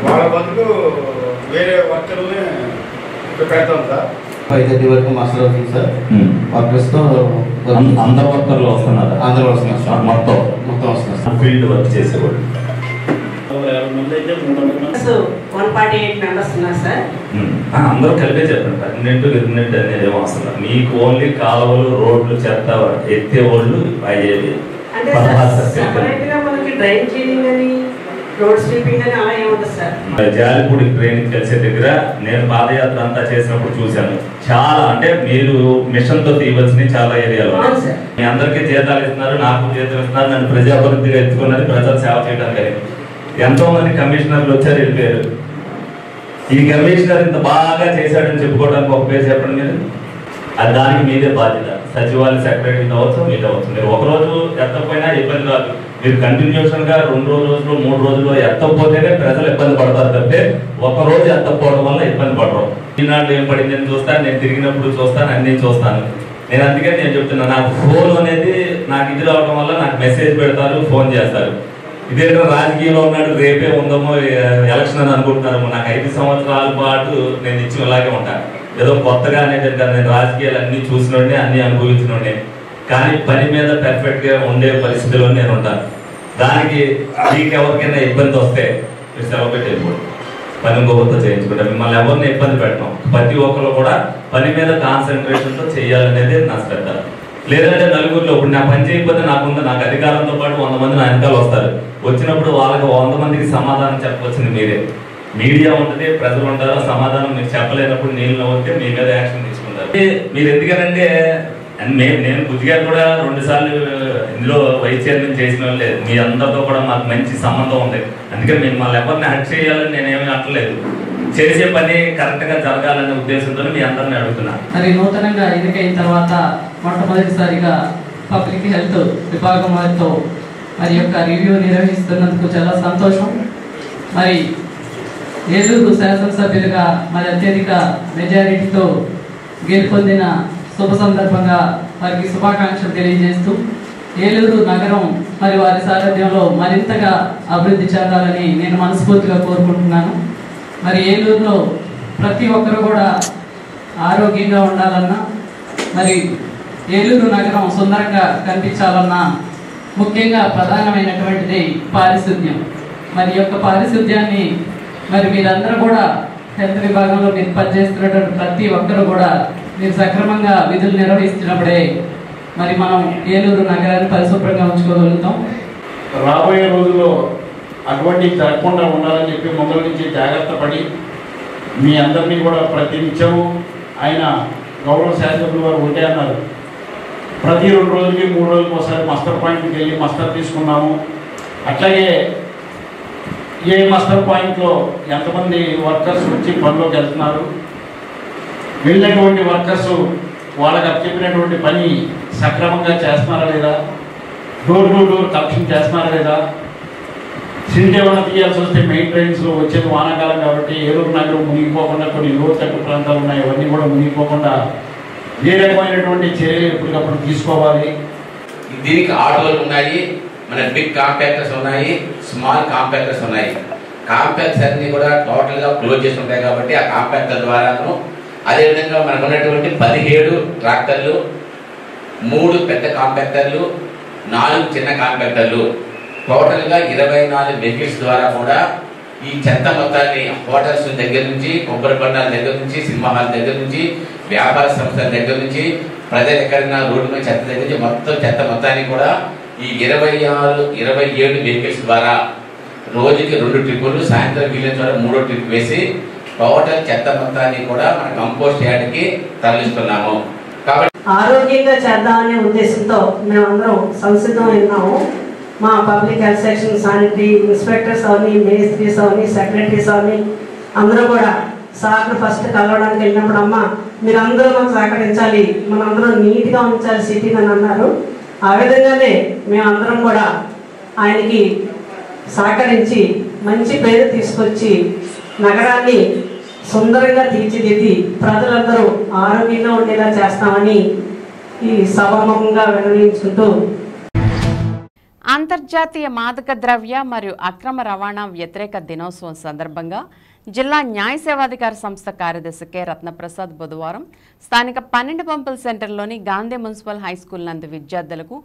వాళ్ళ బదులు వేరే వర్కర్లనే పెడతాం సార్. 5:30 వరకు మాస్టర్ అవుతుంది సార్. వర్కర్స్ తో అందరు వర్కర్లు వస్తున్నారు, అందరూ వస్తున్నారు సార్. మొత్తం వస్తున్నారు సార్. ఫీల్డ్ వర్క్ చేసేవాళ్ళు 148 మెంబర్స్ ఉన్నారు సార్. అందరూ కలిపే చెప్పండి. పర్మనెంట్ అనేది ఏమో అసలు మీకు ఓన్లీ కాలువలు, రోడ్లు, చెత్త ఎత్తే వాళ్ళు అయ్యేది. జాలిపూడి ట్రైన్ కలిసే దగ్గర నేను పాదయాత్ర అంతా చేసినప్పుడు చూశాను. చాలా అంటే మీరు మిషన్ తో తీయవలసిన చాలా ఏరియాలో మీ అందరికీ జీతాలు ఇస్తున్నారు, నాకు జీతాలు ఇస్తున్నారు, నన్ను ప్రజాభివృద్ధిగా ఎత్తుకున్నది ప్రజలు సేవ చేయడానికి. ఎంతో మంది కమిషనర్లు వచ్చారు, వెళ్ళిపోయారు. ఈ కమిషనర్ ఇంత బాగా చేశాడని చెప్పుకోవడానికి ఒక పేరు చెప్పండి మీరు. అది దానికి మీదే బాధ్యత. సచివాలయ సెక్రటరీ కావచ్చు, మీరు అవచ్చు. మీరు ఒకరోజు ఎత్తకపోయినా ఇబ్బంది కాదు. మీరు కంటిన్యూషన్ గా 2 రోజులు 3 రోజులు ఎత్తకపోతేనే ప్రజలు ఇబ్బంది పడతారు తప్పితే ఒక రోజు ఎత్తకపోవడం వల్ల ఇబ్బంది పడరు. ఈనాడు ఏం పడింది నేను చూస్తాను, నేను తిరిగినప్పుడు చూస్తాను, అన్ని చూస్తాను. నేను అందుకే నేను చెప్తున్నా, నాకు ఫోన్ అనేది నాకు ఇది రావడం వల్ల నాకు మెసేజ్ పెడతారు, ఫోన్ చేస్తారు. ఇదేంటో రాజకీయంలో ఉన్నాడు, రేపే ఉందామో ఎలక్షన్ అని అనుకుంటున్నాము. నాకు 5 సంవత్సరాల పాటు నేను ఇచ్చిన ఇలాగే ఉంటాను. ఏదో కొత్తగా అనేది కాదు, నేను రాజకీయాలు అన్ని చూసినోడే, అన్ని అనుభవించినోడే. కానీ పని మీద పర్ఫెక్ట్ గా ఉండే పరిస్థితిలో నేను ఉంటాను. దానికి మీకు ఎవరికైనా ఇబ్బంది వస్తే మీరు సెలవు పెట్టేప్పుడు పని ఇంకొకరితో చేయించుకుంటాం. మిమ్మల్ని ఎవరిని ఇబ్బంది పెట్టడం. ప్రతి ఒక్కరు కూడా పని మీద కాన్సన్ట్రేషన్ తో చేయాలనేది నా శ్రద్ధ. లేదంటే నలుగురిలో ఇప్పుడు నా పని చేయకపోతే నాకు అధికారంతో పాటు 100 మంది నా వెనకాల వస్తారు. వచ్చినప్పుడు వాళ్ళకి 100 మందికి సమాధానం చెప్పవలసింది మీరే. మీడియా ఉంటుంది, ప్రజలు ఉంటారు. సమాధానం మీరు చెప్పలేనప్పుడు నీళ్ళు నవ్వుతే మీ మీద యాక్షన్ తీసుకుంటారు. మీరు ఎందుకనంటే నేను బుద్ధిగా కూడా 2 సార్లు ఇందులో వైస్ చైర్మన్ చేసిన వాళ్ళే. మీ అందరితో కూడా మాకు మంచి సంబంధం ఉంది. అందుకని మిమ్మల్ని ఎవరిని హట్ చేయాలని నేనేమీ అంటలేదు. చేసే పని కరెక్ట్ గా జరగాలనే ఉద్దేశంతో మీ అందరిని అడుగుతున్నా. మరి నూతనంగా ఎన్నికైన తర్వాత మొట్టమొదటిసారిగా పబ్లిక్ హెల్త్ విభాగం వారితో మరి యొక్క రివ్యూ నిర్వహిస్తున్నందుకు చాలా సంతోషం. మరి ఏలూరు శాసనసభ్యులుగా మరి అత్యధిక మెజారిటీతో గెలుపొందిన శుభ సందర్భంగా వారికి శుభాకాంక్షలు తెలియజేస్తూ ఏలూరు నగరం మరి వారి సారథ్యంలో మరింతగా అభివృద్ధి చెందాలని నేను మనస్ఫూర్తిగా కోరుకుంటున్నాను. మరి ఏలూరులో ప్రతి ఒక్కరు కూడా ఆరోగ్యంగా ఉండాలన్నా, మరి ఏలూరు నగరం సుందరంగా కనిపించాలన్నా ముఖ్యంగా ప్రధానమైనటువంటిది పారిశుద్ధ్యం. మరి యొక్క పారిశుద్ధ్యాన్ని మరి మీరందరూ కూడా హెల్త్ విభాగంలో మీరు పనిచేస్తున్నటువంటి ప్రతి ఒక్కరు కూడా మీరు సక్రమంగా విధులు నిర్వహిస్తున్నప్పుడే మరి మనం ఏలూరు నగరాన్ని పరిశుభ్రంగా ఉంచుకోగలుగుతాం. రాబోయే రోజుల్లో అటువంటి జరగకుండా ఉండాలని చెప్పి మొదల నుంచి జాగ్రత్త పడి మీ అందరినీ కూడా ప్రతి నిత్యము ఆయన గౌరవ శాసనసభ్యులు వారు ఒకటే అన్నారు, ప్రతి 2 రోజులకి 3 రోజులకి ఒకసారి మస్టర్ పాయింట్కి వెళ్ళి మస్టర్ తీసుకున్నాము. అట్లాగే ఏ మస్టర్ పాయింట్లో ఎంతమంది వర్కర్స్ వచ్చి పనిలోకి వెళ్తున్నారు, వెళ్ళినటువంటి వర్కర్స్ వాళ్ళకి చెప్పినటువంటి పని సక్రమంగా చేస్తున్నారా లేదా, డోర్ టు డోర్ కలెక్షన్ చేస్తున్నారా లేదా, సిల్ట్ ఏమైనా తీయాల్సి వస్తే మెయింటెనెన్స్లో వచ్చేది వానాకాలం కాబట్టి ఏలూరు నగరం మునిగిపోకుండా కొన్ని లోతట్టు ప్రాంతాలు ఉన్నాయి, అవన్నీ కూడా మునిగిపోకుండా ఏ రకమైనటువంటి చర్యలు ఎప్పటికప్పుడు తీసుకోవాలి. దీనికి ఆటోలు ఉన్నాయి, మన బిగ్ కాంపాక్టర్స్ ఉన్నాయి, స్మాల్ కాంపాక్టర్స్ ఉన్నాయి. కాంపాక్టర్స్ అన్ని కూడా టోటల్గా క్లోజ్ చేసి ఉంటాయి కాబట్టి ఆ కాంపాక్టర్ ద్వారాను, అదేవిధంగా మనకు ఉన్నటువంటి 17 ట్రాక్టర్లు, 3 పెద్ద కాంపాక్టర్లు, 4 చిన్న కాంపాక్టర్లు, టోటల్గా 24 వెహికల్స్ ద్వారా కూడా ఈ చెత్త మొత్తాన్ని హోటల్స్ దగ్గర నుంచి, కొబ్బరి బండాల దగ్గర నుంచి, సినిమా హాల్ దగ్గర నుంచి, వ్యాపార సంస్థల దగ్గర నుంచి, ప్రజలు ఎక్కడైనా రోడ్డు మీద చెత్త దగ్గర నుంచి మొత్తం చెత్త మొత్తాన్ని కూడా ఈ 26-27 వెహికల్స్ ద్వారా రోజుకి 2 ట్రిప్పులు, సాయంత్రం వీలైన ద్వారా 3వ ట్రిప్ వేసి టోటల్ చెత్త మొత్తాన్ని కూడా మన కంపోస్ట్ యార్డ్కి తరలిస్తున్నాము. కాబట్టి ఆరోగ్యంగా చేద్దామనే ఉద్దేశంతో మేమందరం సంసిద్ధమై ఉన్నాము. మా public health section, sanitary inspectors అవని, మేస్త్రీస్ అవని, సెక్రటరీస్ అవని అందరూ కూడా సార్ను ఫస్ట్ కలవడానికి వెళ్ళినప్పుడు అమ్మ మీరందరూ మాకు సహకరించాలి, మనందరం నీట్గా ఉంచాలి సిటీని అని అన్నారు. ఆ విధంగానే మేమందరం కూడా ఆయనకి సహకరించి మంచి పేరు తీసుకొచ్చి నగరాన్ని సుందరంగా తీర్చిదిద్ది ప్రజలందరూ ఆరోగ్యంగా ఉండేలా చేస్తామని ఈ సభాముఖంగా విన్నవించుకుంటూ అంతర్జాతీయ మాదక ద్రవ్య మరియు అక్రమ రవాణా వ్యతిరేక దినోత్సవం సందర్భంగా జిల్లా న్యాయ సేవాధికార సంస్థ కార్యదర్శి కె రత్నప్రసాద్ బుధవారం స్థానిక 12 పంపుల సెంటర్లోని గాంధీ మున్సిపల్ హైస్కూల్ నందు విద్యార్థులకు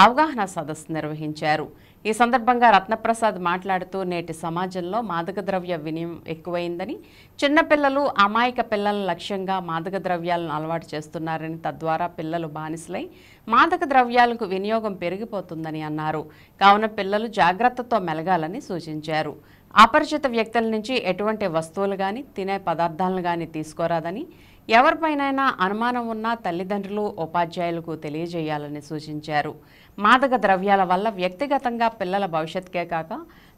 అవగాహన సదస్సు నిర్వహించారు. ఈ సందర్భంగా రత్నప్రసాద్ మాట్లాడుతూ నేటి సమాజంలో మాదక ద్రవ్య వినియోగం ఎక్కువైందని, చిన్నపిల్లలు అమాయక పిల్లల లక్ష్యంగా మాదక ద్రవ్యాలను అలవాటు చేస్తున్నారని, తద్వారా పిల్లలు బానిసలై మాదక ద్రవ్యాలకు వినియోగం పెరిగిపోతుందని అన్నారు. కావున పిల్లలు జాగ్రత్తతో మెలగాలని సూచించారు. అపరిచిత వ్యక్తుల నుంచి ఎటువంటి వస్తువులు కానీ, తినే పదార్థాలను కానీ తీసుకోరాదని, ఎవరిపైనైనా అనుమానం ఉన్నా తల్లిదండ్రులు, ఉపాధ్యాయులకు తెలియజేయాలని సూచించారు. మాదక ద్రవ్యాల వల్ల వ్యక్తిగతంగా పిల్లల భవిష్యత్తుకే కాక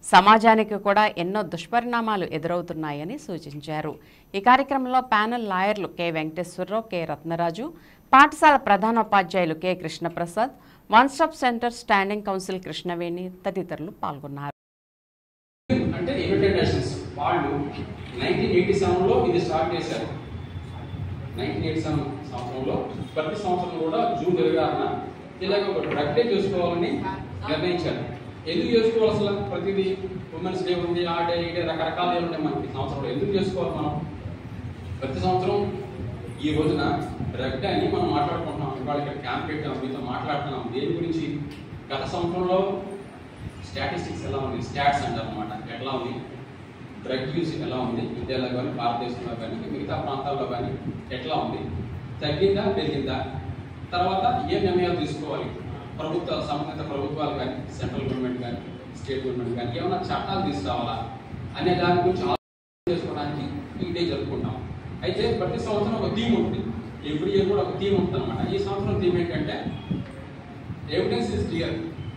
సమాజానికి కూడా ఎన్నో దుష్పరిణామాలు ఎదురవుతున్నాయని సూచించారు. ఈ కార్యక్రమంలో ప్యానెల్ లాయర్లు కె వెంకటేశ్వరరావు, కె రత్నరాజు, పాఠశాల ప్రధానోపాధ్యాయులు K Krishnaprasad, one stop centre standing council Krishnaveni తదితరులు పాల్గొన్నారు. అంటే యునైటెడ్ నేషన్స్ వాళ్ళు 1987లో ఇది స్టార్ట్ చేశారు. 1987 సంవత్సరంలో ప్రతి సంవత్సరం కూడా జూన్ 26న ఇలాగ ఒక డ్రగ్ డే చేసుకోవాలని నిర్ణయించారు. ఎందుకు చేసుకోవాలి అసలు? ప్రతిదీ ఉమెన్స్ డే ఉంది, ఆ డే, ఈ డే, రకరకాల ఉంటాయి మనకి సంవత్సరంలో. ఎందుకు చేసుకోవాలి మనం? ప్రతి సంవత్సరం ఈ రోజున డ్రగ్ డే అని మనం మాట్లాడుకుంటున్నాం. ఇవాళ ఇక్కడ క్యాంప్ పెట్టాం, మీతో మాట్లాడుతున్నాం. దేని గురించి? గత సంవత్సరంలో స్టాటిస్టిక్స్ ఎలా ఉంది, స్టాట్స్ అంటారు అన్నమాట, ఎట్లా ఉంది, డ్రగ్ యూజ్ ఎలా ఉంది ఇండియాలో కానీ, భారతదేశంలో కానీ, మిగతా ప్రాంతాల్లో కానీ ఎట్లా ఉంది, తగ్గిందా పెరిగిందా, తర్వాత ఏ నిర్ణయాలు తీసుకోవాలి, సంబంధిత ప్రభుత్వాలు కానీ, సెంట్రల్ గవర్నమెంట్ కానీ, స్టేట్ గవర్నమెంట్ కానీ ఏమైనా చట్టాలు తీసుకురావాలా అనే దాని గురించి ఆలోచన చేసుకోవడానికి ఈ డే జరుపుకుంటాం. అయితే ప్రతి సంవత్సరం ఒక థీమ్ ఉంటుంది, ఎవ్రీ ఇయర్ కూడా ఒక థీమ్ ఉంటుంది అనమాట. ఈ సంవత్సరం థీమ్ ఏంటంటే ఎవిడెన్స్ ఇస్ క్లియర్.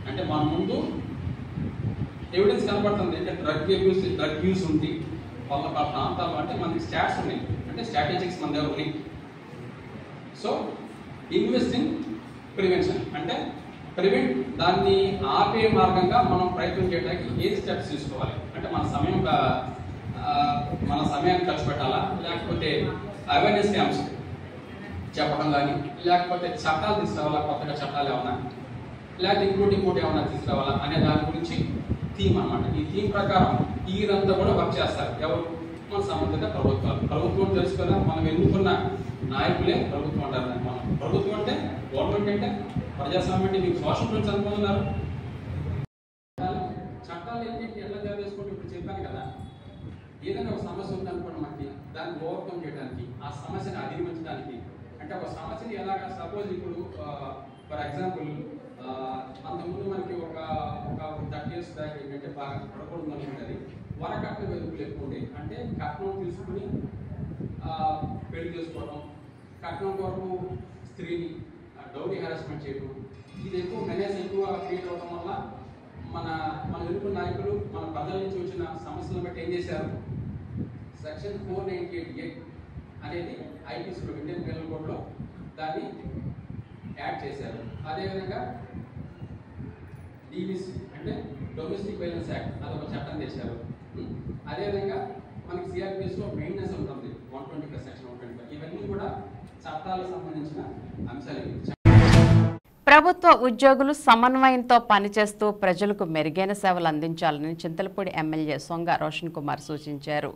అంటే మన ముందు ఎవిడెన్స్ కనపడుతుంది. అంటే డ్రగ్ యూస్ ఉంది వాళ్ళ ప్రాంతాల్లో, అంటే మనకి స్టాట్స్ ఉన్నాయి, అంటే స్ట్రాటజిక్స్ మన దగ్గర ఉన్నాయి. సో ఇన్వెస్టింగ్ ప్రివెన్షన్ అంటే ప్రివెంట్, దాన్ని ఆపే మార్గంగా మనం ప్రయత్నం చేయడానికి ఏది స్టెప్స్ తీసుకోవాలి, అంటే మన సమయాన్ని ఖర్చు పెట్టాలా, లేకపోతే అవేర్నెస్ క్యాంప్స్ చెప్పడం కానీ, లేకపోతే చట్టాలు తీసుకురావాలా, కొత్తగా చట్టాలు ఏమన్నా, లేకపోతే ఇంకోటి ఏమన్నా తీసుకురావాలా అనే దాని గురించి థీమ్ అనమాట. ఈ థీమ్ ప్రకారం ఇదంతా కూడా వర్క్ చేస్తారు. ఎవరు? మన సంబంధిత ప్రభుత్వాలు. ప్రభుత్వం తెలుసు కదా, మనం ఎన్నుకున్న నాయకులే ప్రభుత్వం అంటారు. మనం ప్రభుత్వం అంటే గవర్నమెంట్ అంటే ప్రజాస్వామ్యం అంటే మీకు సోషల్ రూల్స్ అనుకుంటున్నారు. చట్టాలు ఏంటి ఎలా తయారు చేసుకుంటే ఇప్పుడు చెప్పాను కదా, ఏదైనా ఒక సమస్య ఉందనుకోండి మనకి, దాన్ని ఓవర్కమ్ చేయడానికి, ఆ సమస్యను అధిగమించడానికి, అంటే ఒక సమస్యని ఎలాగా, సపోజ్ ఇప్పుడు ఫర్ ఎగ్జాంపుల్ అంతకుముందు మనకి ఒక 30 years బ్యాక్ ఏంటంటే బాగా పడకూడదు అనుకుంటుంది, వరకట్న వెతుకులు ఎక్కువ ఉండే, అంటే కట్నం తీసుకుని పెళ్లి చేసుకోవడం, కట్నం కొరకు స్త్రీని డౌరీ హెరాస్మెంట్ చేయడం, ఇది ఎక్కువ మెనేజ్ ఎక్కువ క్రియేట్ అవడం వల్ల మన ఎన్నుకున్న నాయకులు మన ప్రజల నుంచి వచ్చిన సమస్యలను బట్టి ఏం చేశారు, సెక్షన్ 498A అనేది ఐపీసీలో, ఇండియన్ పీనల్ కోడ్లో దాన్ని యాడ్ చేశారు. అదేవిధంగా డీబీసీ అంటే డొమెస్టిక్ వైలెన్స్ యాక్ట్, అదొక చట్టం తెచ్చారు. అదేవిధంగా మనకి సిఆర్పిఎస్లో మెయింటెనెన్స్ ఉంటుంది 125 సెక్షన్ 125. ఇవన్నీ కూడా చట్టాలకు సంబంధించిన అంశాలు. ప్రభుత్వ ఉద్యోగులు సమన్వయంతో పనిచేస్తూ ప్రజలకు మెరుగైన సేవలు అందించాలని చింతలపూడి ఎమ్మెల్యే సొంగ రోషన్ కుమార్ సూచించారు.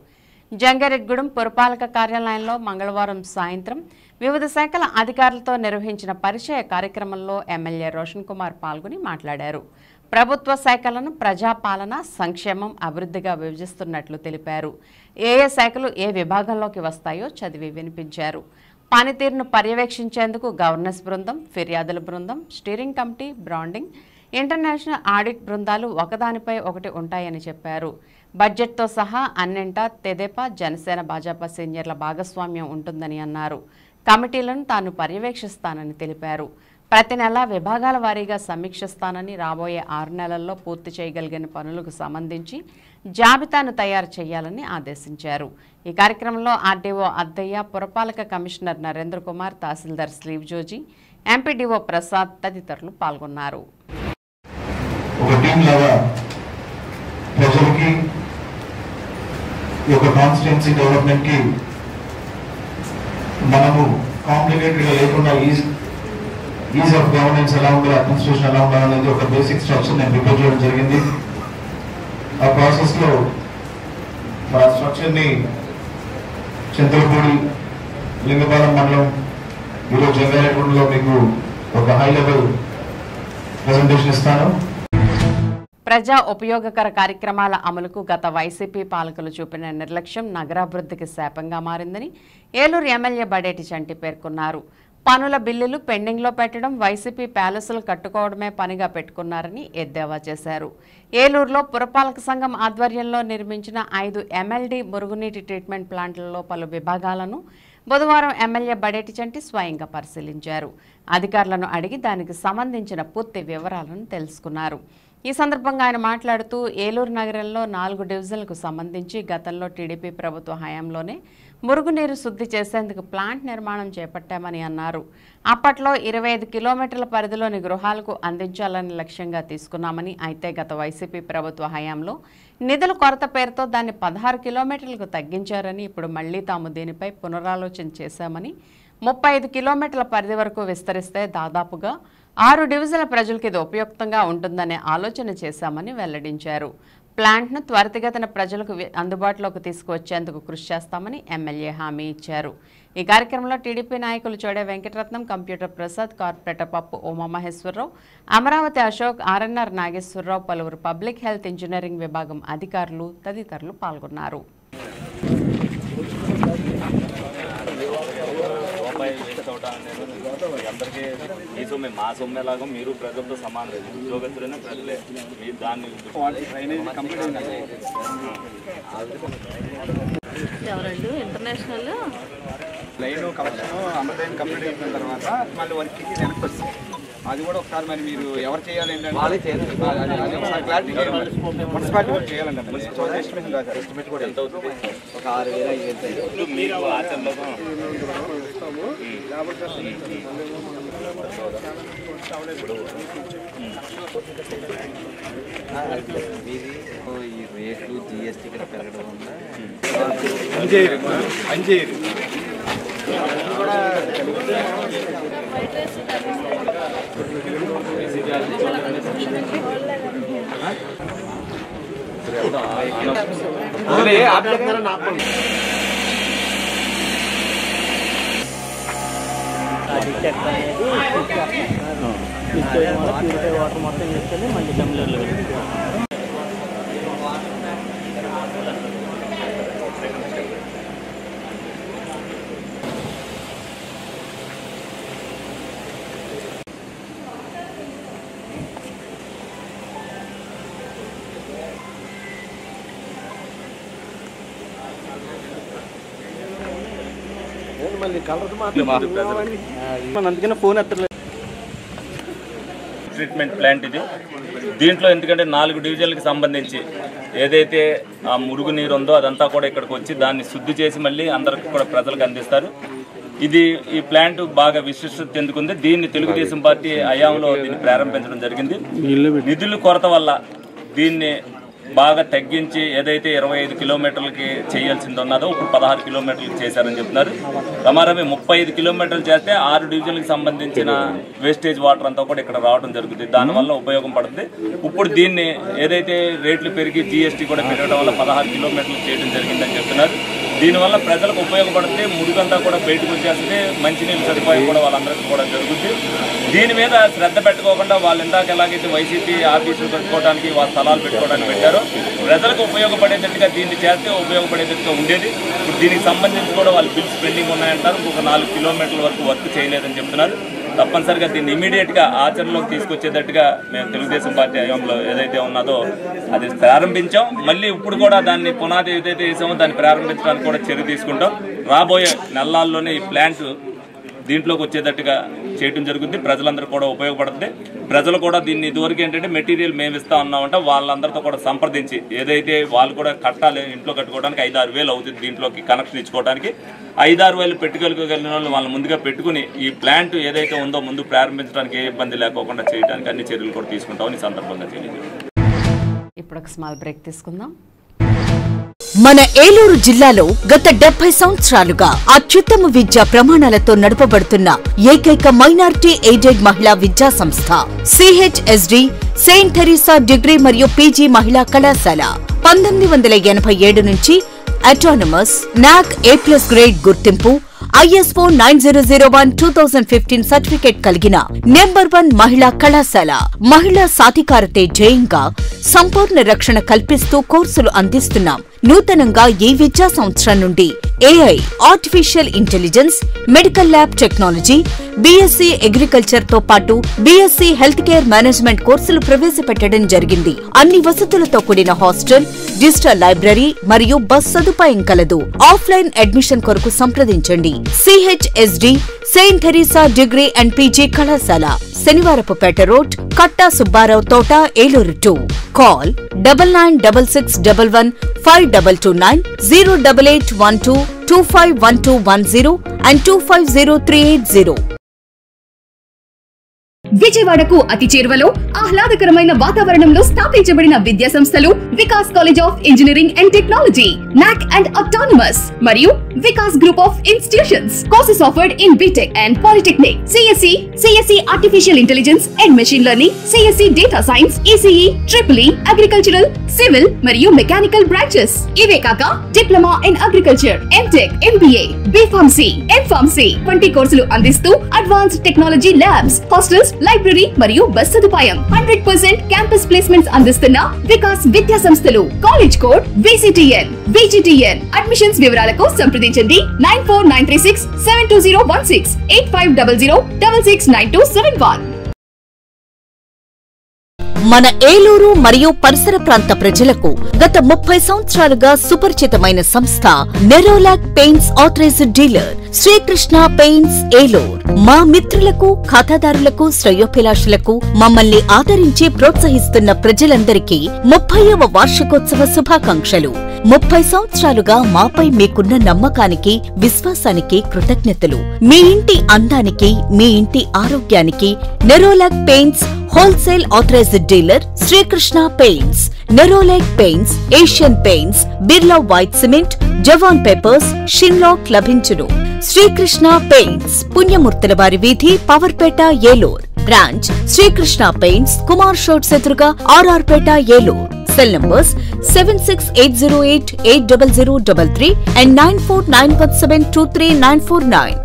జంగారెడ్డిగూడెం పురపాలక కార్యాలయంలో మంగళవారం సాయంత్రం వివిధ శాఖల అధికారులతో నిర్వహించిన పరిచయ కార్యక్రమంలో ఎమ్మెల్యే రోషన్ కుమార్ పాల్గొని మాట్లాడారు. ప్రభుత్వ శాఖలను ప్రజాపాలన, సంక్షేమం, అభివృద్ధిగా విభజిస్తున్నట్లు తెలిపారు. ఏ శాఖలు ఏ విభాగంలోకి వస్తాయో చదివి వినిపించారు. పనితీరును పర్యవేక్షించేందుకు గవర్నెన్స్ బృందం, ఫిర్యాదుల బృందం, steering committee, branding, international audit బృందాలు ఒకదానిపై ఒకటి ఉంటాయని చెప్పారు. బడ్జెట్తో సహా అన్నింటా తెదేపా, జనసేన, భాజపా సీనియర్ల భాగస్వామ్యం ఉంటుందని అన్నారు. కమిటీలను తాను పర్యవేక్షిస్తానని తెలిపారు. ప్రతి నెల విభాగాల వారీగా సమీక్షిస్తానని, రాబోయే 6 నెలల్లో పూర్తి చేయగలిగిన పనులకు సంబంధించి జాబితాను తయారు చేయాలని ఆదేశించారు. ఈ కార్యక్రమంలో ఆర్డీఓ అద్దయ్య, పురపాలక కమిషనర్ నరేంద్ర కుమార్, తహసీల్దార్ స్లీవ్ జోజీ, ఎంపీడీఓ ప్రసాద్ తదితరులు పాల్గొన్నారు. మనము కాంప్లికేటెడ్గా లేకుండా ఈజ్ ఆఫ్ గవర్నెన్స్ ఎలా ఉండాలి, అడ్మినిస్ట్రేషన్ ఎలా ఉండాలనేది ఒక బేసిక్ స్ట్రక్చర్ నేను ప్రిపేర్ చేయడం జరిగింది. ఆ ప్రాసెస్లో ఆ స్ట్రక్చర్ని చింతలపూడి, లింగపాలెం మండలం, ఈరోజు జంగారెడ్డిగూడలో మీకు ఒక హై లెవెల్ ప్రెజెంటేషన్ ఇస్తాను. ప్రజా ఉపయోగకర కార్యక్రమాల అమలుకు గత వైసీపీ పాలకులు చూపిన నిర్లక్ష్యం నగరాభివృద్ధికి శాపంగా మారిందని ఏలూరు ఎమ్మెల్యే బడేటి చంటి పేర్కొన్నారు. పనుల బిల్లులు పెండింగ్లో పెట్టడం, వైసీపీ ప్యాలెస్లు కట్టుకోవడమే పనిగా పెట్టుకున్నారని ఎద్దేవా చేశారు. ఏలూరులో పురపాలక సంఘం ఆధ్వర్యంలో నిర్మించిన 5 MLD మురుగునీటి ట్రీట్మెంట్ ప్లాంట్లలో పలు విభాగాలను బుధవారం ఎమ్మెల్యే బడేటి చంటి స్వయంగా పరిశీలించారు. అధికారులను అడిగి దానికి సంబంధించిన పూర్తి వివరాలను తెలుసుకున్నారు. ఈ సందర్భంగా ఆయన మాట్లాడుతూ ఏలూరు నగరంలో 4 డివిజన్లకు సంబంధించి గతంలో టీడీపీ ప్రభుత్వ హయాంలోనే మురుగునీరు శుద్ధి చేసేందుకు ప్లాంట్ నిర్మాణం చేపట్టామని అన్నారు. అప్పట్లో 25 కిలోమీటర్ల పరిధిలోని గృహాలకు అందించాలని లక్ష్యంగా తీసుకున్నామని, అయితే గత వైసీపీ ప్రభుత్వ హయాంలో నిధుల కొరత పేరుతో దాన్ని 16 కిలోమీటర్లకు తగ్గించారని, ఇప్పుడు మళ్లీ తాము దీనిపై పునరాలోచన చేశామని, 35 కిలోమీటర్ల పరిధి వరకు విస్తరిస్తే దాదాపుగా 6 డివిజన్ల ప్రజలకు ఇది ఉపయుక్తంగా ఉంటుందనే ఆలోచన చేశామని వెల్లడించారు. ప్లాంట్ను త్వరితగతిన ప్రజలకు అందుబాటులోకి తీసుకువచ్చేందుకు కృషి చేస్తామని ఎమ్మెల్యే హామీ ఇచ్చారు. ఈ కార్యక్రమంలో టీడీపీ నాయకులు చోడే వెంకటరత్నం, కంప్యూటర్ ప్రసాద్, కార్పొరేటర్ పప్పు ఉమామహేశ్వరరావు, అమరావతి అశోక్, ఆర్ఎన్ఆర్ నాగేశ్వరరావు, పలువురు పబ్లిక్ హెల్త్ ఇంజనీరింగ్ విభాగం అధికారులు తదితరులు పాల్గొన్నారు. అందరికీ ఈ సొమ్మే మా సొమ్మేలాగా మీరు ప్రజలతో సమానం, ఉద్యోగస్తులైనా ప్రజలే. మీరు దాన్ని ఎవరండి ఇంటర్నేషనల్ లైన్ కలెక్షన్ అమృతైన్ కంప్లీట్ అయిపోయిన తర్వాత మళ్ళీ వర్క్కి వెనక్కి వస్తుంది. అది కూడా ఒకసారి మరి మీరు ఎవరు చేయాలి ఏంటంటే అది ఒకసారి క్లారిటీ మున్సిపాలిటీ కూడా చేయాలండి. ఎస్టిమేషన్ కాదు, ఎస్టిమేట్ కూడా ఎంత అవుతుంది? ఒక 6,000 మీరు ఆచరణలో ఈ రేట్లు జిఎస్టీ కూడా పెరగడం వల్ల అంజేరు వాటర్ మొత్తం తీసుకెళ్ళి మళ్ళీ జమ్లర్లో మళ్ళీ కలర్ మాత్రం అందుకనే ఫోన్ ఎత్తలేదు. ట్రీట్మెంట్ ప్లాంట్ ఇది. దీంట్లో ఎందుకంటే 4 డివిజన్లకు సంబంధించి ఏదైతే ఆ మురుగునీరు ఉందో అదంతా కూడా ఇక్కడికి వచ్చి దాన్ని శుద్ధి చేసి మళ్ళీ అందరికి కూడా ప్రజలకు అందిస్తారు. ఈ ప్లాంట్ బాగా విశిష్టత చెందుకుంది. దీన్ని తెలుగుదేశం పార్టీ హయాంలో దీన్ని ప్రారంభించడం జరిగింది. నిధుల కొరత వల్ల దీన్ని బాగా తగ్గించి ఏదైతే 25 కిలోమీటర్లకి చేయాల్సింది ఉన్నదో ఇప్పుడు 16 కిలోమీటర్లకు చేశారని చెప్తున్నారు. రమారమి 35 కిలోమీటర్లు చేస్తే 6 డివిజన్లకు సంబంధించిన వేస్టేజ్ వాటర్ అంతా కూడా ఇక్కడ రావడం జరుగుతుంది. దానివల్ల ఉపయోగం పడుతుంది. ఇప్పుడు దీన్ని ఏదైతే రేట్లు పెరిగి జీఎస్టీ కూడా పెరగడం వల్ల 16 కిలోమీటర్లు చేయడం జరిగిందని చెప్తున్నారు. దీనివల్ల ప్రజలకు ఉపయోగపడితే మురుగంతా కూడా బయటకు వచ్చేస్తే మంచినీళ్ళు సదుపాయం కూడా వాళ్ళందరికీ కూడా జరుగుతుంది. దీని మీద శ్రద్ధ పెట్టుకోకుండా వాళ్ళు ఇందాక ఎలాగైతే వైసీపీ ఆఫీసులు పెట్టుకోవడానికి వాళ్ళ స్థలాలు పెట్టుకోవడానికి పెట్టారో ప్రజలకు ఉపయోగపడేటట్టుగా దీన్ని చేస్తే ఉపయోగపడేటట్టుగా ఉండేది. ఇప్పుడు దీనికి సంబంధించి కూడా వాళ్ళు బిల్స్ పెండింగ్ ఉన్నాయంటారు. ఇంకొక 4 కిలోమీటర్ల వరకు వర్క్ చేయలేదని చెప్తున్నారు. తప్పనిసరిగా దీన్ని ఇమీడియట్గా ఆచరణలోకి తీసుకొచ్చేటట్టుగా మేము తెలుగుదేశం పార్టీ హయాంలో ఏదైతే ఉన్నదో అది ప్రారంభించాం. మళ్ళీ ఇప్పుడు కూడా దాన్ని పునాది ఏదైతే వేసామో దాన్ని ప్రారంభించడానికి కూడా చర్య తీసుకుంటాం. రాబోయే నెలల్లోనే ఈ ప్లాంట్ దీంట్లోకి వచ్చేటట్టుగా చేయడం జరుగుతుంది. ప్రజలందరూ కూడా ఉపయోగపడుతుంది. ప్రజలు కూడా దీన్ని ఇదివరకు ఏంటంటే మెటీరియల్ మేము ఇస్తా ఉన్నామంటే వాళ్ళందరితో కూడా సంప్రదించి ఏదైతే వాళ్ళు కూడా కట్టాలి ఇంట్లో కట్టుకోవడానికి 5-6 వేలు అవుతుంది. దీంట్లోకి కనెక్షన్ ఇచ్చుకోవడానికి 5-6 వేలు పెట్టుకోగలిగిన వాళ్ళు వాళ్ళ ముందుగా పెట్టుకుని ఈ ప్లాంట్ ఏదైతే ఉందో ముందు ప్రారంభించడానికి ఏ ఇబ్బంది లేకోకుండా చేయడానికి అన్ని చర్యలు కూడా తీసుకుంటామని ఈ సందర్భంగా తెలియదు. ఇప్పుడు ఒక స్మాల్ బ్రేక్ తీసుకుందాం. మన ఏలూరు జిల్లాలో గత 70 సంవత్సరాలుగా అత్యుత్తమ విద్యా ప్రమాణాలతో నడపబడుతున్న ఏకైక మైనారిటీ ఎయిడెడ్ మహిళా విద్యా సంస్థ CHSD సెయింట్ థెరిసా డిగ్రీ మరియు పీజీ మహిళా కళాశాల 1987 నుంచి అటానమస్ NAC A+ గ్రేడ్ గుర్తింపు ISO 9001:2015 సర్టిఫికేట్ కలిగిన నంబర్ 1 మహిళా కళాశాల. మహిళా సాధికారతే జయంగా సంపూర్ణ రక్షణ కల్పిస్తూ కోర్సులు అందిస్తున్నాం. నూతనంగా ఈ విద్యా సంవత్సరం నుండి AI artificial intelligence, medical lab technology, BSc agriculture తో పాటు BSc హెల్త్ కేర్ మేనేజ్మెంట్ కోర్సులు ప్రవేశపెట్టడం జరిగింది. అన్ని వసతులతో కూడిన హాస్టల్, డిజిటల్ లైబ్రరీ మరియు బస్ సదుపాయం కలదు. ఆఫ్లైన్ అడ్మిషన్ కొరకు సంప్రదించండి. CHSD saint Theresa degree and PG కళాశాల, శనివారపుపేట రోడ్, కట్టా సుబ్బారావు తోట, ఏలూరు 2. Call 996611 5229 08812 251210 and 250380. విజయవాడకు అతి చేరువలో ఆహ్లాదకరమైన వాతావరణంలో స్థాపించబడిన విద్యా సంస్థలు Vikas college of engineering and technology, NAC and autonomous మరియు Vikas group of institutions. Courses offered in BTech and Polytechnic, CSE artificial intelligence and machine learning, CSE data science, ECE, EEE, agricultural, civil మరియు మెకానికల్ బ్రాంచెస్. ఇవే కాక diploma in agriculture, MTech, MBA, B.Pharmacy, M.Pharmacy వంటి కోర్సులు అందిస్తూ advanced technology labs, hostels, library మరియు bus సదుపాయం. 100% campus placements అందిస్తున్న వికాస్ విద్యా సంస్థలు. College code VGTN. అడ్మిషన్స్ వివరాలకు సంప్రదించండి 94936 72016 8500669271. మన ఏలూరు మరియు పరిసర ప్రాంత ప్రజలకు గత 30 సంవత్సరాలుగా సుపరిచితమైన సంస్థ Nerolac paints authorised dealer Srikrishna paints Eluru. మా మిత్రులకు, ఖాతాదారులకు, శ్రేయోభిలాషులకు మమ్మల్ని ఆదరించి ప్రోత్సహిస్తున్న ప్రజలందరికీ 30వ వార్షికోత్సవ శుభాకాంక్షలు. 30 సంవత్సరాలుగా మాపై మీకున్న నమ్మకానికి, విశ్వాసానికి కృతజ్ఞతలు. మీ ఇంటి అందానికి, మీ ఇంటి ఆరోగ్యానికి Nerolac paints wholesale authorised dealer Srikrishna paints. Nerolac paints, Asian paints, Birla white cement, జవాన్ పేపర్స్, షిన్లాక్ లభించును. శ్రీకృష్ణ పెయింట్స్, పుణ్యమూర్తుల వారి వీధి, పవర్పేట, ఏలూరు. బ్రాంచ్ శ్రీకృష్ణ పెయింట్స్, కుమార్ షోట్స్ ఎదురుగా, RR Peta, Eluru. Cell numbers 7680880033 and 9491723949.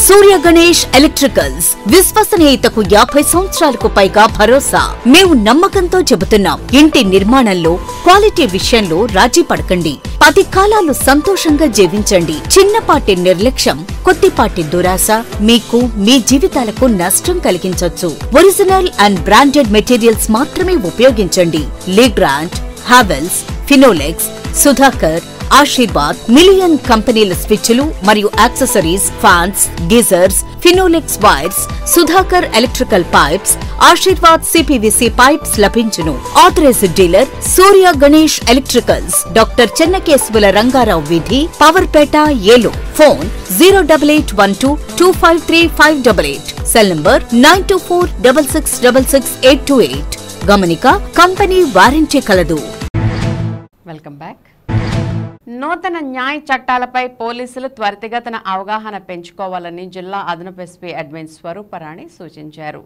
Surya Ganesh electricals, విశ్వసనీయతకు 50 సంవత్సరాలకు పైగా భరోసా. మేము నమ్మకంతో చెబుతున్నాం, ఇంటి నిర్మాణంలో క్వాలిటీ విషయంలో రాజీ పడకండి. 10 కాలాలు సంతోషంగా జీవించండి. చిన్నపాటి నిర్లక్ష్యం, కొద్దిపాటి దురాశ మీకు మీ జీవితాలకు నష్టం కలిగించొచ్చు. ఒరిజినల్ అండ్ బ్రాండెడ్ మెటీరియల్స్ మాత్రమే ఉపయోగించండి. లీగ్రాండ్, హావెల్స్, ఫినోలెక్స్, సుధాకర్, ఆశీర్వాద్, మిలియన్ కంపెనీల స్విచ్లు మరియు accessories, fans, geysers, Finolex wires, Sudhakar electrical pipes, Ashirvad CPVC pipes లభించును. Authorised dealer Surya Ganesh electricals, doctor Chennakesavula Rangarao వీధి, Powerpet, Eluru. Phone 08812253588. Cell number 9246666828. గమనిక, కంపెనీ వారంటీ కలదు. Welcome back. నూతన న్యాయ చట్టాలపై పోలీసులు త్వరితగతిన అవగాహన పెంచుకోవాలని జిల్లా అదనపు ఎస్పీ అడ్మిన్ స్వరూపరాణి సూచించారు.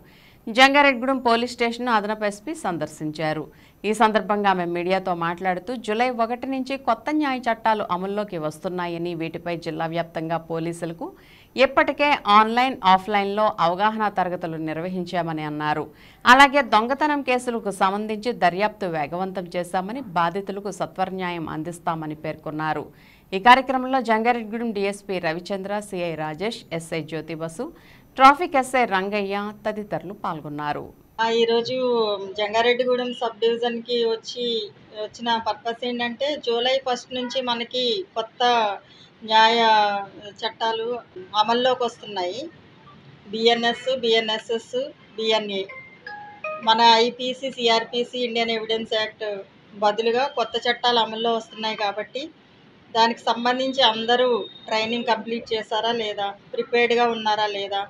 జంగారెడ్డిగూడెం పోలీస్ స్టేషన్ అదనపు ఎస్పీ సందర్శించారు. ఈ సందర్భంగా ఆమె మీడియాతో మాట్లాడుతూ జూలై 1 నుంచి కొత్త న్యాయ చట్టాలు అమల్లోకి వస్తున్నాయని, వీటిపై జిల్లా వ్యాప్తంగా పోలీసులకు ఇప్పటికే ఆన్లైన్, ఆఫ్లైన్లో అవగాహన తరగతులు నిర్వహించామని అన్నారు. అలాగే దొంగతనం కేసులకు సంబంధించి దర్యాప్తు వేగవంతం చేశామని, బాధితులకు సత్వరన్యాయం అందిస్తామని పేర్కొన్నారు. ఈ కార్యక్రమంలో Jangareddygudem DSP Ravichandra, CI Rajesh, SI Jyothibasu, traffic SI Rangaiah తదితరులు పాల్గొన్నారు. ఈరోజు జంగారెడ్డిగూడెం సబ్ డివిజన్కి వచ్చిన పర్పస్ ఏంటంటే జూలై 1 నుంచి మనకి కొత్త న్యాయ చట్టాలు అమల్లోకి వస్తున్నాయి. BNS, BNSS, BNA. మన IPC, CrPC, Indian evidence act బదులుగా కొత్త చట్టాలు అమల్లో వస్తున్నాయి కాబట్టి దానికి సంబంధించి అందరూ ట్రైనింగ్ కంప్లీట్ చేశారా లేదా, ప్రిపేర్డ్గా ఉన్నారా లేదా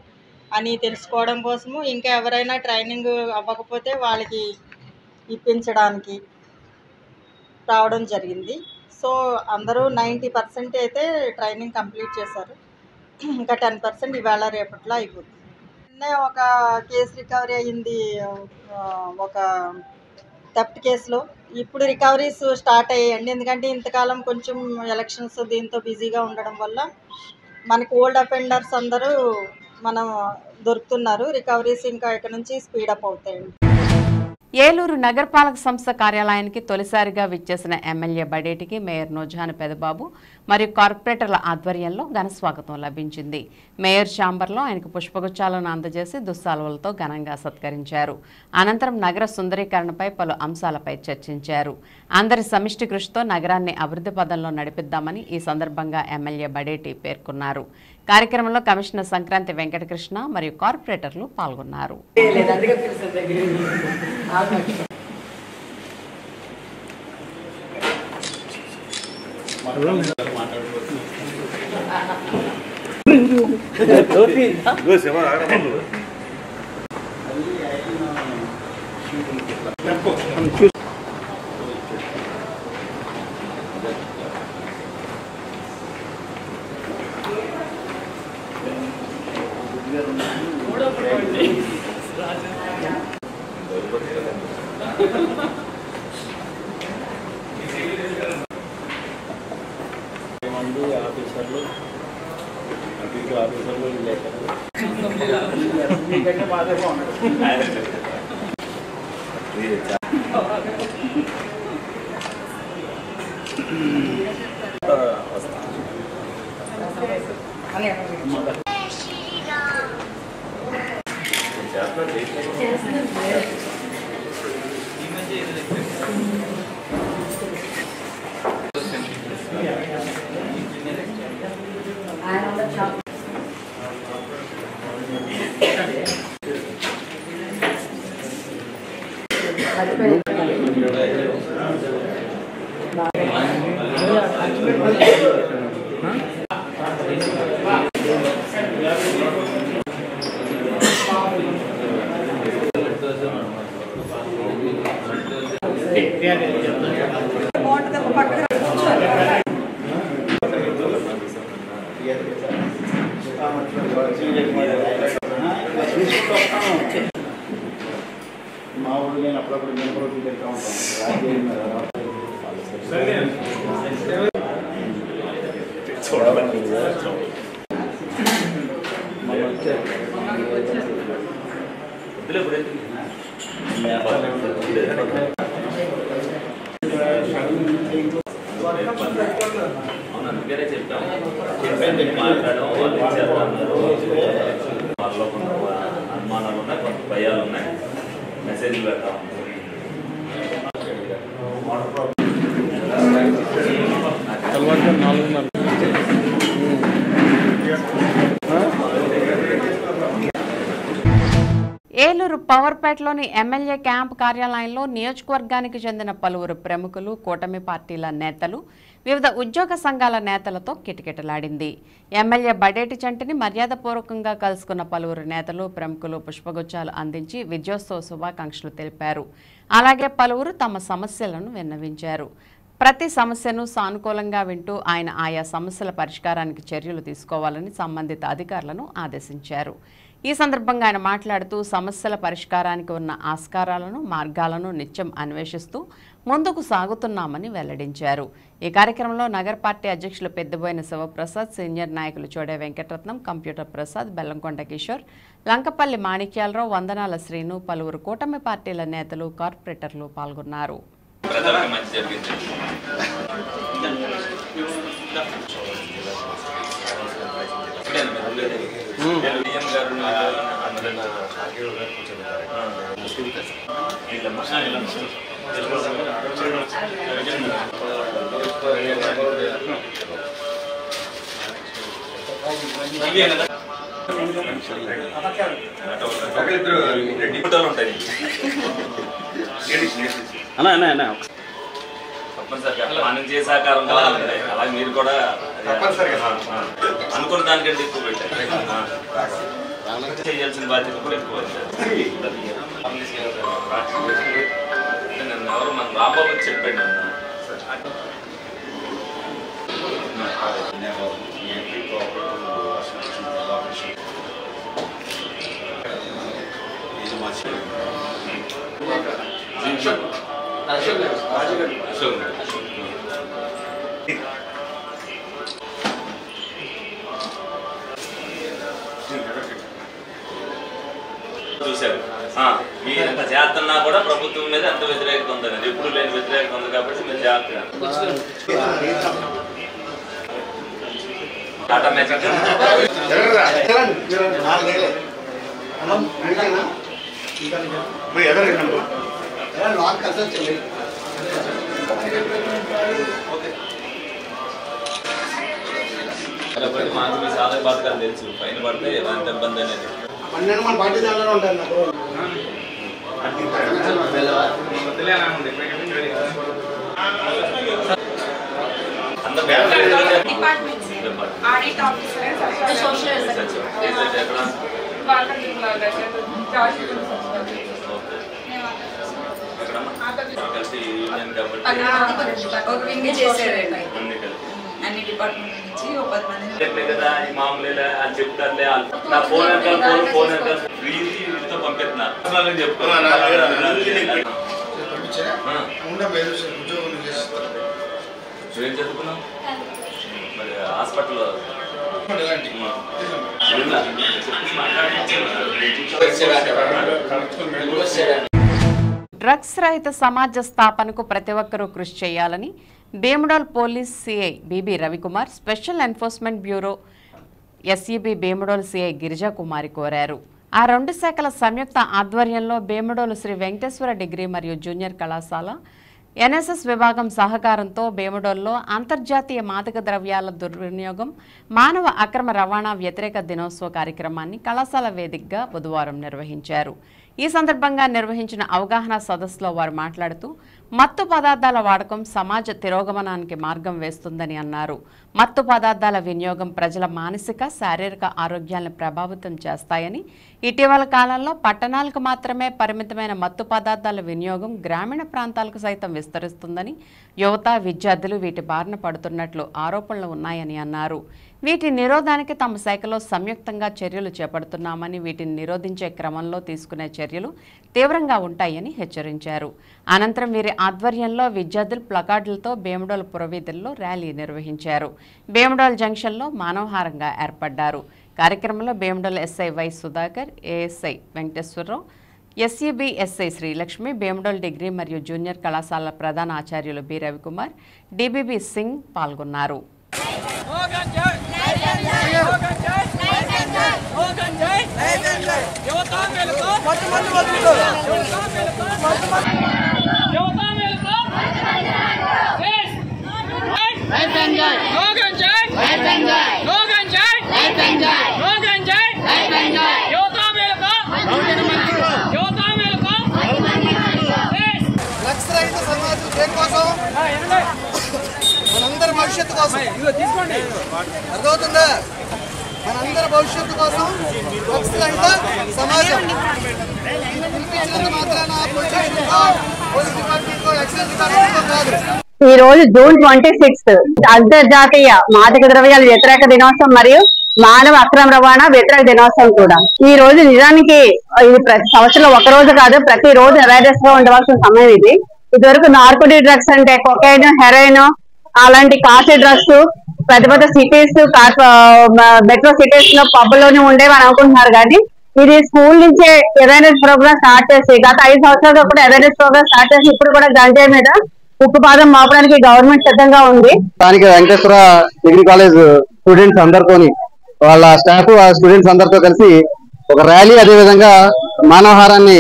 అని తెలుసుకోవడం కోసము, ఇంకా ఎవరైనా ట్రైనింగ్ అవ్వకపోతే వాళ్ళకి ఇప్పించడానికి రావడం జరిగింది. సో అందరూ 90% అయితే ట్రైనింగ్ కంప్లీట్ చేశారు. ఇంకా 10% ఇవాళ రేపట్లో అయిపోతుంది. నిన్నే ఒక కేసు రికవరీ అయ్యింది, ఒక థెఫ్ట్ కేసులో. ఇప్పుడు రికవరీస్ స్టార్ట్ అయ్యాయండి. ఎందుకంటే ఇంతకాలం కొంచెం ఎలక్షన్స్ దీంతో బిజీగా ఉండడం వల్ల మనకు ఓల్డ్ అఫెండర్స్ అందరూ మనం దొరుకుతున్నారు. రికవరీస్ ఇంకా ఇక్కడ నుంచి స్పీడప్ అవుతాయండి. ఏలూరు నగరపాలక సంస్థ కార్యాలయానికి తొలిసారిగా విచ్చేసిన ఎమ్మెల్యే బడేటికి మేయర్ నూజహాన్ పెదబాబు మరియు కార్పొరేటర్ల ఆధ్వర్యంలో ఘన స్వాగతం లభించింది. మేయర్ ఛాంబర్లో ఆయనకు పుష్పగుచ్చాలను అందజేసి దుస్సాలువలతో ఘనంగా సత్కరించారు. అనంతరం నగర సుందరీకరణపై పలు అంశాలపై చర్చించారు. అందరి సమిష్టి కృషితో నగరాన్ని అభివృద్ధి పదంలో నడిపిద్దామని ఈ సందర్భంగా ఎమ్మెల్యే బడేటి పేర్కొన్నారు. కార్యక్రమంలో కమిషనర్ సంక్రాంతి వెంకటకృష్ణ మరియు కార్పొరేటర్లు పాల్గొన్నారు. ఆఫీసర్లు మా ఊళ్ళు నేను అప్పుడప్పుడు మేము కూడా తిరుగుతూ అందుకనే చెప్తాం మాట్లాడడం వాళ్ళు వాళ్ళలో కొంత అనుమానాలు ఉన్నాయి, కొంత భయాలు ఉన్నాయి. మెసేజ్లు పెడతాం. ఏలూరు పవర్పేటలోని ఎమ్మెల్యే క్యాంప్ కార్యాలయంలో నియోజకవర్గానికి చెందిన పలువురు ప్రముఖులు, కూటమి పార్టీల నేతలు, వివిధ ఉద్యోగ సంఘాల నేతలతో కిటకిటలాడింది. ఎమ్మెల్యే బడేటి చంటిని మర్యాదపూర్వకంగా కలుసుకున్న పలువురు నేతలు, ప్రముఖులు పుష్పగుచ్చాలు అందించి విజయోత్సవ శుభాకాంక్షలు తెలిపారు. అలాగే పలువురు తమ సమస్యలను విన్నవించారు. ప్రతి సమస్యను సానుకూలంగా వింటూ ఆయన ఆయా సమస్యల పరిష్కారానికి చర్యలు తీసుకోవాలని సంబంధిత అధికారులను ఆదేశించారు. ఈ సందర్భంగా ఆయన మాట్లాడుతూ సమస్యల పరిష్కారానికి ఉన్న ఆస్కారాలను మార్గాలను నిత్యం అన్వేషిస్తూ ముందుకు సాగుతున్నామని వెల్లడించారు. ఈ కార్యక్రమంలో నగర పార్టీ అధ్యక్షులు పెద్దబోయిన శివప్రసాద్, సీనియర్ నాయకులు చోడే వెంకటరత్నం, కంప్యూటర్ ప్రసాద్, బెల్లంకొండ కిషోర్, లంకపల్లి మాణిక్యాలరావు, వందనాల శ్రీను, పలువురు కూటమి పార్టీల నేతలు, కార్పొరేటర్లు పాల్గొన్నారు. మనం చేసే ఆకారం అలాగే మీరు కూడా అనుకున్న దానికంటే ఎక్కువ పెట్టారు. చేయాల్సిన బాధ్యత కూడా ఎక్కువ. నన్ను ఎవరు మన రాబాబు చెప్పండి చూశారు. మీరు ఎంత చేస్తున్నా కూడా ప్రభుత్వం మీద ఎంత వ్యతిరేకత ఉందని ఎప్పుడు లేని వ్యతిరేకత ఉంది కాబట్టి మీరు జాగ్రత్తగా మాకు మీ సాధక పథకాలు తెలుసు. పైన పడితే ఎలాంటి ఇబ్బంది అనేది అన్ని డిపార్ట్మెంట్ నుంచి ఒక 10 మంది కదా ఈ మామూలుగా అది చెప్తారులే. నా ఫోన్ ఎంత ఫ్రీతో పంపిస్తున్నా చెప్తున్నా. ఏం చదువుకున్నావు మరి హాస్పిటల్లో? డ్రగ్స్ రహిత సమాజ స్థాపనకు ప్రతి ఒక్కరూ కృషి చేయాలని Bhimadole police CI BB Ravikumar, special enforcement bureau SEB Bhimadole CI Girija Kumari కోరారు. ఆ రెండు శాఖల సంయుక్త ఆధ్వర్యంలో భీమడోలు శ్రీ వెంకటేశ్వర డిగ్రీ మరియు జూనియర్ కళాశాల ఎన్ఎస్ఎస్ విభాగం సహకారంతో భీమడోల్లో అంతర్జాతీయ మాదక ద్రవ్యాల దుర్వినియోగం, మానవ అక్రమ రవాణా వ్యతిరేక దినోత్సవ కార్యక్రమాన్ని కళాశాల వేదికగా బుధవారం నిర్వహించారు. ఈ సందర్భంగా నిర్వహించిన అవగాహన సదస్సులో వారు మాట్లాడుతూ మత్తు పదార్థాల వాడకం సమాజ తిరోగమనానికి మార్గం వేస్తుందని అన్నారు. మత్తు పదార్థాల వినియోగం ప్రజల మానసిక, శారీరక ఆరోగ్యాలను ప్రభావితం చేస్తాయని, ఇటీవల కాలంలో పట్టణాలకు మాత్రమే పరిమితమైన మత్తు పదార్థాల వినియోగం గ్రామీణ ప్రాంతాలకు సైతం విస్తరిస్తుందని, యువత, విద్యార్థులు వీటి బారిన పడుతున్నట్లు ఆరోపణలు ఉన్నాయని అన్నారు. వీటి నిరోధానికి తమ శాఖలో సంయుక్తంగా చర్యలు చేపడుతున్నామని, వీటిని నిరోధించే క్రమంలో తీసుకునే చర్యలు తీవ్రంగా ఉంటాయని హెచ్చరించారు. అనంతరం వీరి ఆధ్వర్యంలో విద్యార్థులు ప్లకార్డులతో భీమడోల్ పురవీధుల్లో ర్యాలీ నిర్వహించారు. భీమడోల్ జంక్షన్లో మానవహారంగా ఏర్పడ్డారు. కార్యక్రమంలో Bhimadole SI Y Sudhakar, ASI Venkateswararao, SEB SI Srilakshmi, Bhimadole degree మరియు జూనియర్ కళాశాల ప్రధాన ఆచార్యులు బి రవికుమార్, డిబిబి సింగ్ పాల్గొన్నారు. మనందరి భవిష్యత్తు కోసం అర్థమవుతుందా? మనందరి భవిష్యత్తు కోసం డ్రగ్స్ రహిత సమాజం పిలిపించినంత మాత్రాన పోలీస్ డిపార్ట్మెంట్కో ఎక్సైజ్ డిపార్ట్మెంట్కో కాదు. ఈ రోజు జూన్ 26 అంతర్జాతీయ మాదక ద్రవ్యాల వ్యతిరేక దినోత్సవం మరియు మానవ అక్రమ రవాణా వ్యతిరేక దినోత్సవం కూడా. ఈ రోజు నిజానికి ఇది ప్రతి సంవత్సరంలో ఒక రోజు కాదు, ప్రతి రోజు అవేర్నెస్ గా ఉండవలసిన సమయం ఇది. ఇదివరకు నార్కోటిక్ డ్రగ్స్ అంటే కొకైన్, హెరోయిన్ అలాంటి కాస్ట్లీ డ్రగ్స్ పెద్ద పెద్ద సిటీస్, మెట్రో సిటీస్ లో పబ్బుల్లోనే ఉండేవి అని అనుకుంటున్నారు. కానీ ఇది స్కూల్ నుంచే అవేర్నెస్ ప్రోగ్రామ్ స్టార్ట్ చేసి గత 5 సంవత్సరాలుగా కూడా అవేర్నెస్ ప్రోగ్రామ్ స్టార్ట్ చేసి ఇప్పుడు కూడా గంజాయి మీద ఉక్కుపాదం మోపడానికి గవర్నమెంట్ సిద్ధంగా ఉంది. స్థానిక వెంకటేశ్వర డిగ్రీ కాలేజ్ స్టూడెంట్స్ అందరితోని వాళ్ళ స్టాఫ్ స్టూడెంట్స్ అందరితో కలిసి ఒక ర్యాలీ, అదే విధంగా మానవహారాన్ని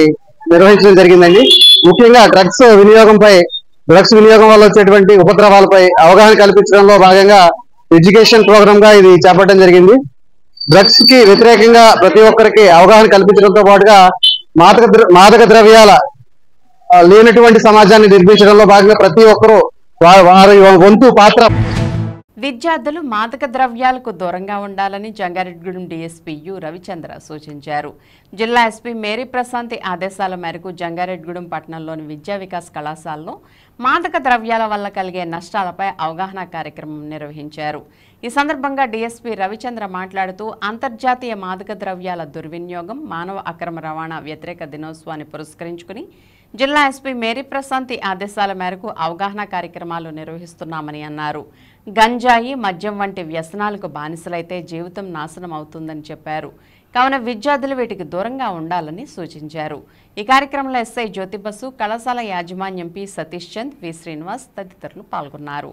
నిర్వహించడం జరిగిందండి. ముఖ్యంగా డ్రగ్స్ వినియోగం వల్ల వచ్చేటువంటి ఉపద్రవాలపై అవగాహన కల్పించడంలో భాగంగా ఎడ్యుకేషన్ ప్రోగ్రామ్ గా ఇది చేపట్టడం జరిగింది. డ్రగ్స్ కి వ్యతిరేకంగా ప్రతి ఒక్కరికి అవగాహన కల్పించడంతో పాటుగా మాదక ద్రవ్యాల లేనటువంటి సమాజాన్ని నిర్మించడంలో భాగంగా ప్రతి ఒక్కరూ వారి వంతు పాత్ర. విద్యార్థులు మాదక ద్రవ్యాలకు దూరంగా ఉండాలని జంగారెడ్డిగూడెం డీఎస్పీ యు రవిచంద్ర సూచించారు. జిల్లా ఎస్పీ మేరీ ప్రశాంతి ఆదేశాల మేరకు జంగారెడ్డిగూడెం పట్టణంలోని విద్యా వికాస్ కళాశాలలో మాదక ద్రవ్యాల వల్ల కలిగే నష్టాలపై అవగాహన కార్యక్రమం నిర్వహించారు. ఈ సందర్భంగా డీఎస్పీ రవిచంద్ర మాట్లాడుతూ అంతర్జాతీయ మాదక ద్రవ్యాల దుర్వినియోగం, మానవ అక్రమ రవాణా వ్యతిరేక దినోత్సవాన్ని పురస్కరించుకుని జిల్లా ఎస్పీ మేరీ ప్రశాంతి ఆదేశాల మేరకు అవగాహన కార్యక్రమాలు నిర్వహిస్తున్నామని అన్నారు. గంజాయి, మద్యం వంటి వ్యసనాలకు బానిసలైతే జీవితం నాశనం అవుతుందని చెప్పారు. కావున విద్యార్థులు వీటికి దూరంగా ఉండాలని సూచించారు. ఈ కార్యక్రమంలో ఎస్ఐ జ్యోతిబసు, కళాశాల యాజమాన్యం పి సతీష్ చంద్, వి శ్రీనివాస్ తదితరులు పాల్గొన్నారు.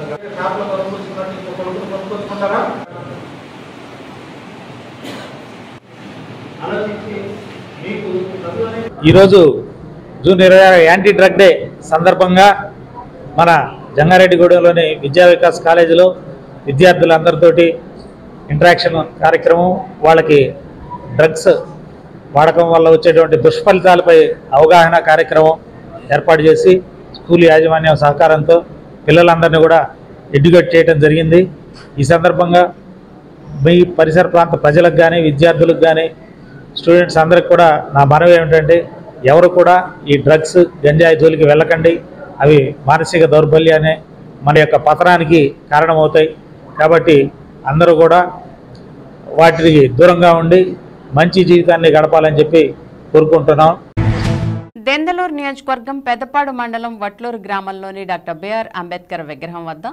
ఈరోజు జూన్ 26 యాంటీ డ్రగ్ డే సందర్భంగా మన జంగారెడ్డిగూడెంలోని విద్యా వికాస్ కాలేజీలో విద్యార్థులందరితోటి ఇంటరాక్షన్ కార్యక్రమం, వాళ్ళకి డ్రగ్స్ వాడకం వల్ల వచ్చేటువంటి దుష్ఫలితాలపై అవగాహన కార్యక్రమం ఏర్పాటు చేసి స్కూల్ యాజమాన్యం సహకారంతో పిల్లలందరినీ కూడా ఎడ్యుకేట్ చేయడం జరిగింది. ఈ సందర్భంగా మీ పరిసర ప్రాంత ప్రజలకు కానీ, విద్యార్థులకు కానీ, స్టూడెంట్స్ అందరికి కూడా నా మనవి ఏమిటంటే, ఎవరు కూడా ఈ డ్రగ్స్, గంజాయి జోలికి వెళ్ళకండి. అవి మానసిక దౌర్బల్యాన్ని, మన యొక్క పతనానికి కారణమవుతాయి. కాబట్టి అందరూ కూడా వాటికి దూరంగా ఉండి మంచి జీవితాన్ని గడపాలని చెప్పి కోరుకుంటున్నాం. దెందలూరు నియోజకవర్గం పెదపాడు మండలం వట్లూరు గ్రామంలోని డాక్టర్ బిఆర్ అంబేద్కర్ విగ్రహం వద్ద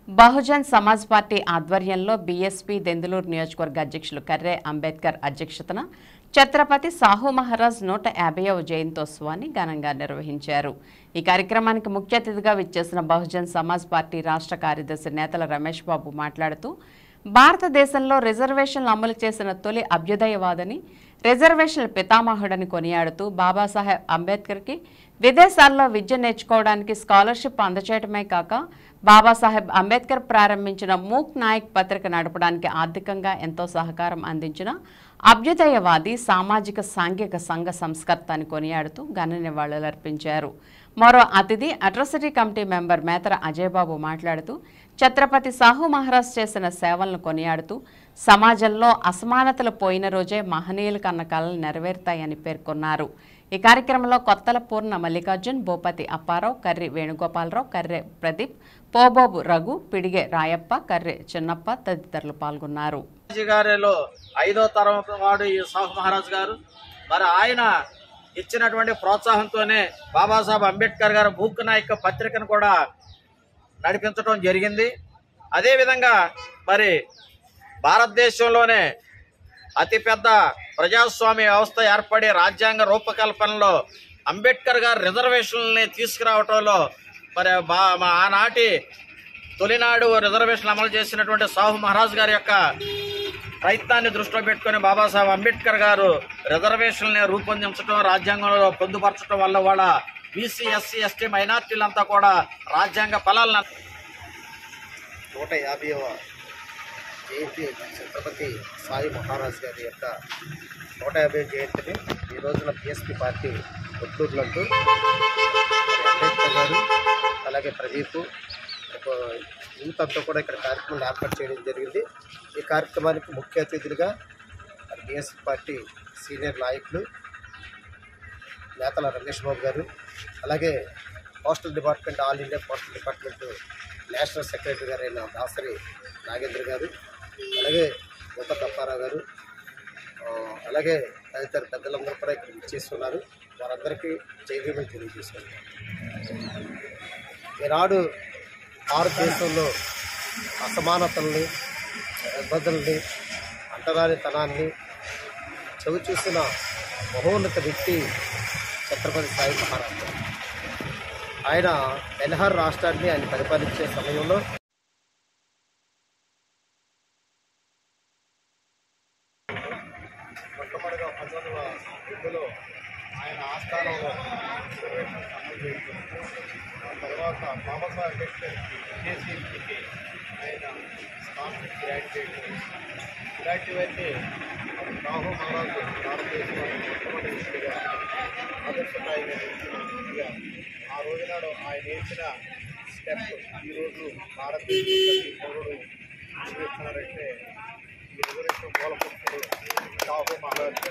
బహుజన్ సమాజ్ పార్టీ ఆధ్వర్యంలో బీఎస్పీ దెందలూరు నియోజకవర్గ అధ్యక్షులు కర్రే అంబేద్కర్ అధ్యక్షతన ఛత్రపతి సాహు మహారాజ్ 150వ జయంతోత్సవాన్ని ఘనంగా నిర్వహించారు. ఈ కార్యక్రమానికి ముఖ్య అతిథిగా విచ్చేసిన బహుజన్ సమాజ్ పార్టీ రాష్ట్ర కార్యదర్శి నేతల రమేష్ బాబు మాట్లాడుతూ, భారతదేశంలో రిజర్వేషన్లు అమలు చేసిన తొలి అభ్యుదయవాదని, రిజర్వేషన్ల పితామహుడని కొనియాడుతూ బాబాసాహెబ్ అంబేద్కర్కి విదేశాల్లో విద్య నేర్చుకోవడానికి స్కాలర్షిప్ అందచేయడమే కాక బాబాసాహెబ్ అంబేద్కర్ ప్రారంభించిన మూక్ నాయక్ పత్రిక నడపడానికి ఆర్థికంగా ఎంతో సహకారం అందించిన అభ్యుదయవాది, సామాజిక సాంఘిక సంఘ సంస్కర్త అని కొనియాడుతూ ఘన నివాళులర్పించారు. మరో అతిథి అట్రాసిటీ కమిటీ మెంబర్ మేతర అజయబాబు మాట్లాడుతూ, ఛత్రపతి సాహు మహారాజ్ చేసిన సేవలను కొనియాడుతూ సమాజంలో అసమానతలు పోయిన రోజే మహనీయుల కన్న కళలు నెరవేరుతాయని పేర్కొన్నారు. ఈ కార్యక్రమంలో కొత్తల పూర్ణ మల్లికార్జున్, భూపతి అప్పారావు, కర్రి వేణుగోపాలరావు, కర్రె ప్రదీప్, పోబోబు రఘు, పిడిగే రాయప్ప, కర్రె చిన్నప్ప తదితరులు పాల్గొన్నారు. గారిలో 5వ తరం వాడు ఈ సాహు మహారాజ్ గారు. మరి ఆయన ఇచ్చినటువంటి ప్రోత్సాహంతోనే బాబాసాహెబ్ అంబేద్కర్ గారు మూక్ నాయక్ పత్రికను కూడా నడిపించడం జరిగింది. అదేవిధంగా మరి భారతదేశంలోనే అతిపెద్ద ప్రజాస్వామ్య వ్యవస్థ ఏర్పడి రాజ్యాంగ రూపకల్పనలో అంబేద్కర్ గారు రిజర్వేషన్లని తీసుకురావటంలో మరి ఆనాటి తొలినాడు రిజర్వేషన్లు అమలు చేసినటువంటి సాహు మహారాజ్ గారి యొక్క ప్రయత్నాన్ని దృష్టిలో పెట్టుకుని బాబాసాహెబ్ అంబేద్కర్ గారు రిజర్వేషన్లని రూపొందించడం, రాజ్యాంగంలో పొందుపరచడం వల్ల వాళ్ళ బీసీ, ఎస్సీ, ఎస్టీ మైనార్టీలంతా కూడా రాజ్యాంగ ఫలాలను 150వ జయంతి ఛత్రపతి సాయి మహారాజ్ గారి యొక్క 150వ జయంతిని ఈ రోజున బీఎస్పీ పార్టీ ఒట్టూరులంటూ అంబేద్కర్ గారు, అలాగే ప్రదీప్, యూత్ అంతా కూడా ఇక్కడ కార్యక్రమాలు ఏర్పాటు చేయడం జరిగింది. ఈ కార్యక్రమానికి ముఖ్య అతిథులుగా బీఎస్పీ పార్టీ సీనియర్ నాయకులు నేతల రమేష్ బాబు గారు, అలాగే postal department all India postal department national secretary గారైన దాసరి నాగేంద్ర గారు, అలాగే ముత్త తప్పారావు గారు, అలాగే తదితర పెద్దలందరూ కూడా ఇక్కడ ఇచ్చేస్తున్నారు. వారందరికీ జైవీమని తెలియజేస్తున్నారు. ఈనాడు భారతదేశంలో అసమానతల్ని, ఇబ్బందుల్ని, అంటరానితనాన్ని చవి చూసిన మహోన్నత వ్యక్తి ఛత్రపతి సాయి మహారాజ్. ఆయన బెల్హార్ రాష్ట్రాన్ని ఆయన పరిపాలించే సమయంలో మొట్టమొదటిగా 1902లో ఆయన ఆస్థానంలో తర్వాత బాబాసాహెబ్ అంబేద్కర్ యూనివర్సిటీకి ఆయన స్కాలర్షిప్ గ్రాడ్యుయేట్ అయితే రాహు మహారాజ్ భారతదేశంలో మొట్టమొదటి వ్యక్తిగా ఆదర్శప్రాయంగా వ్యక్తిగా ఆ రోజునాడు ఆయన వేసిన స్టెప్ ఈరోజు భారతదేశం ప్రతి పౌరుడు నిర్వహిస్తున్నారంటే ఈ రిజర్వేషన్ మూలపురుషుడు రాహు మహారాజ్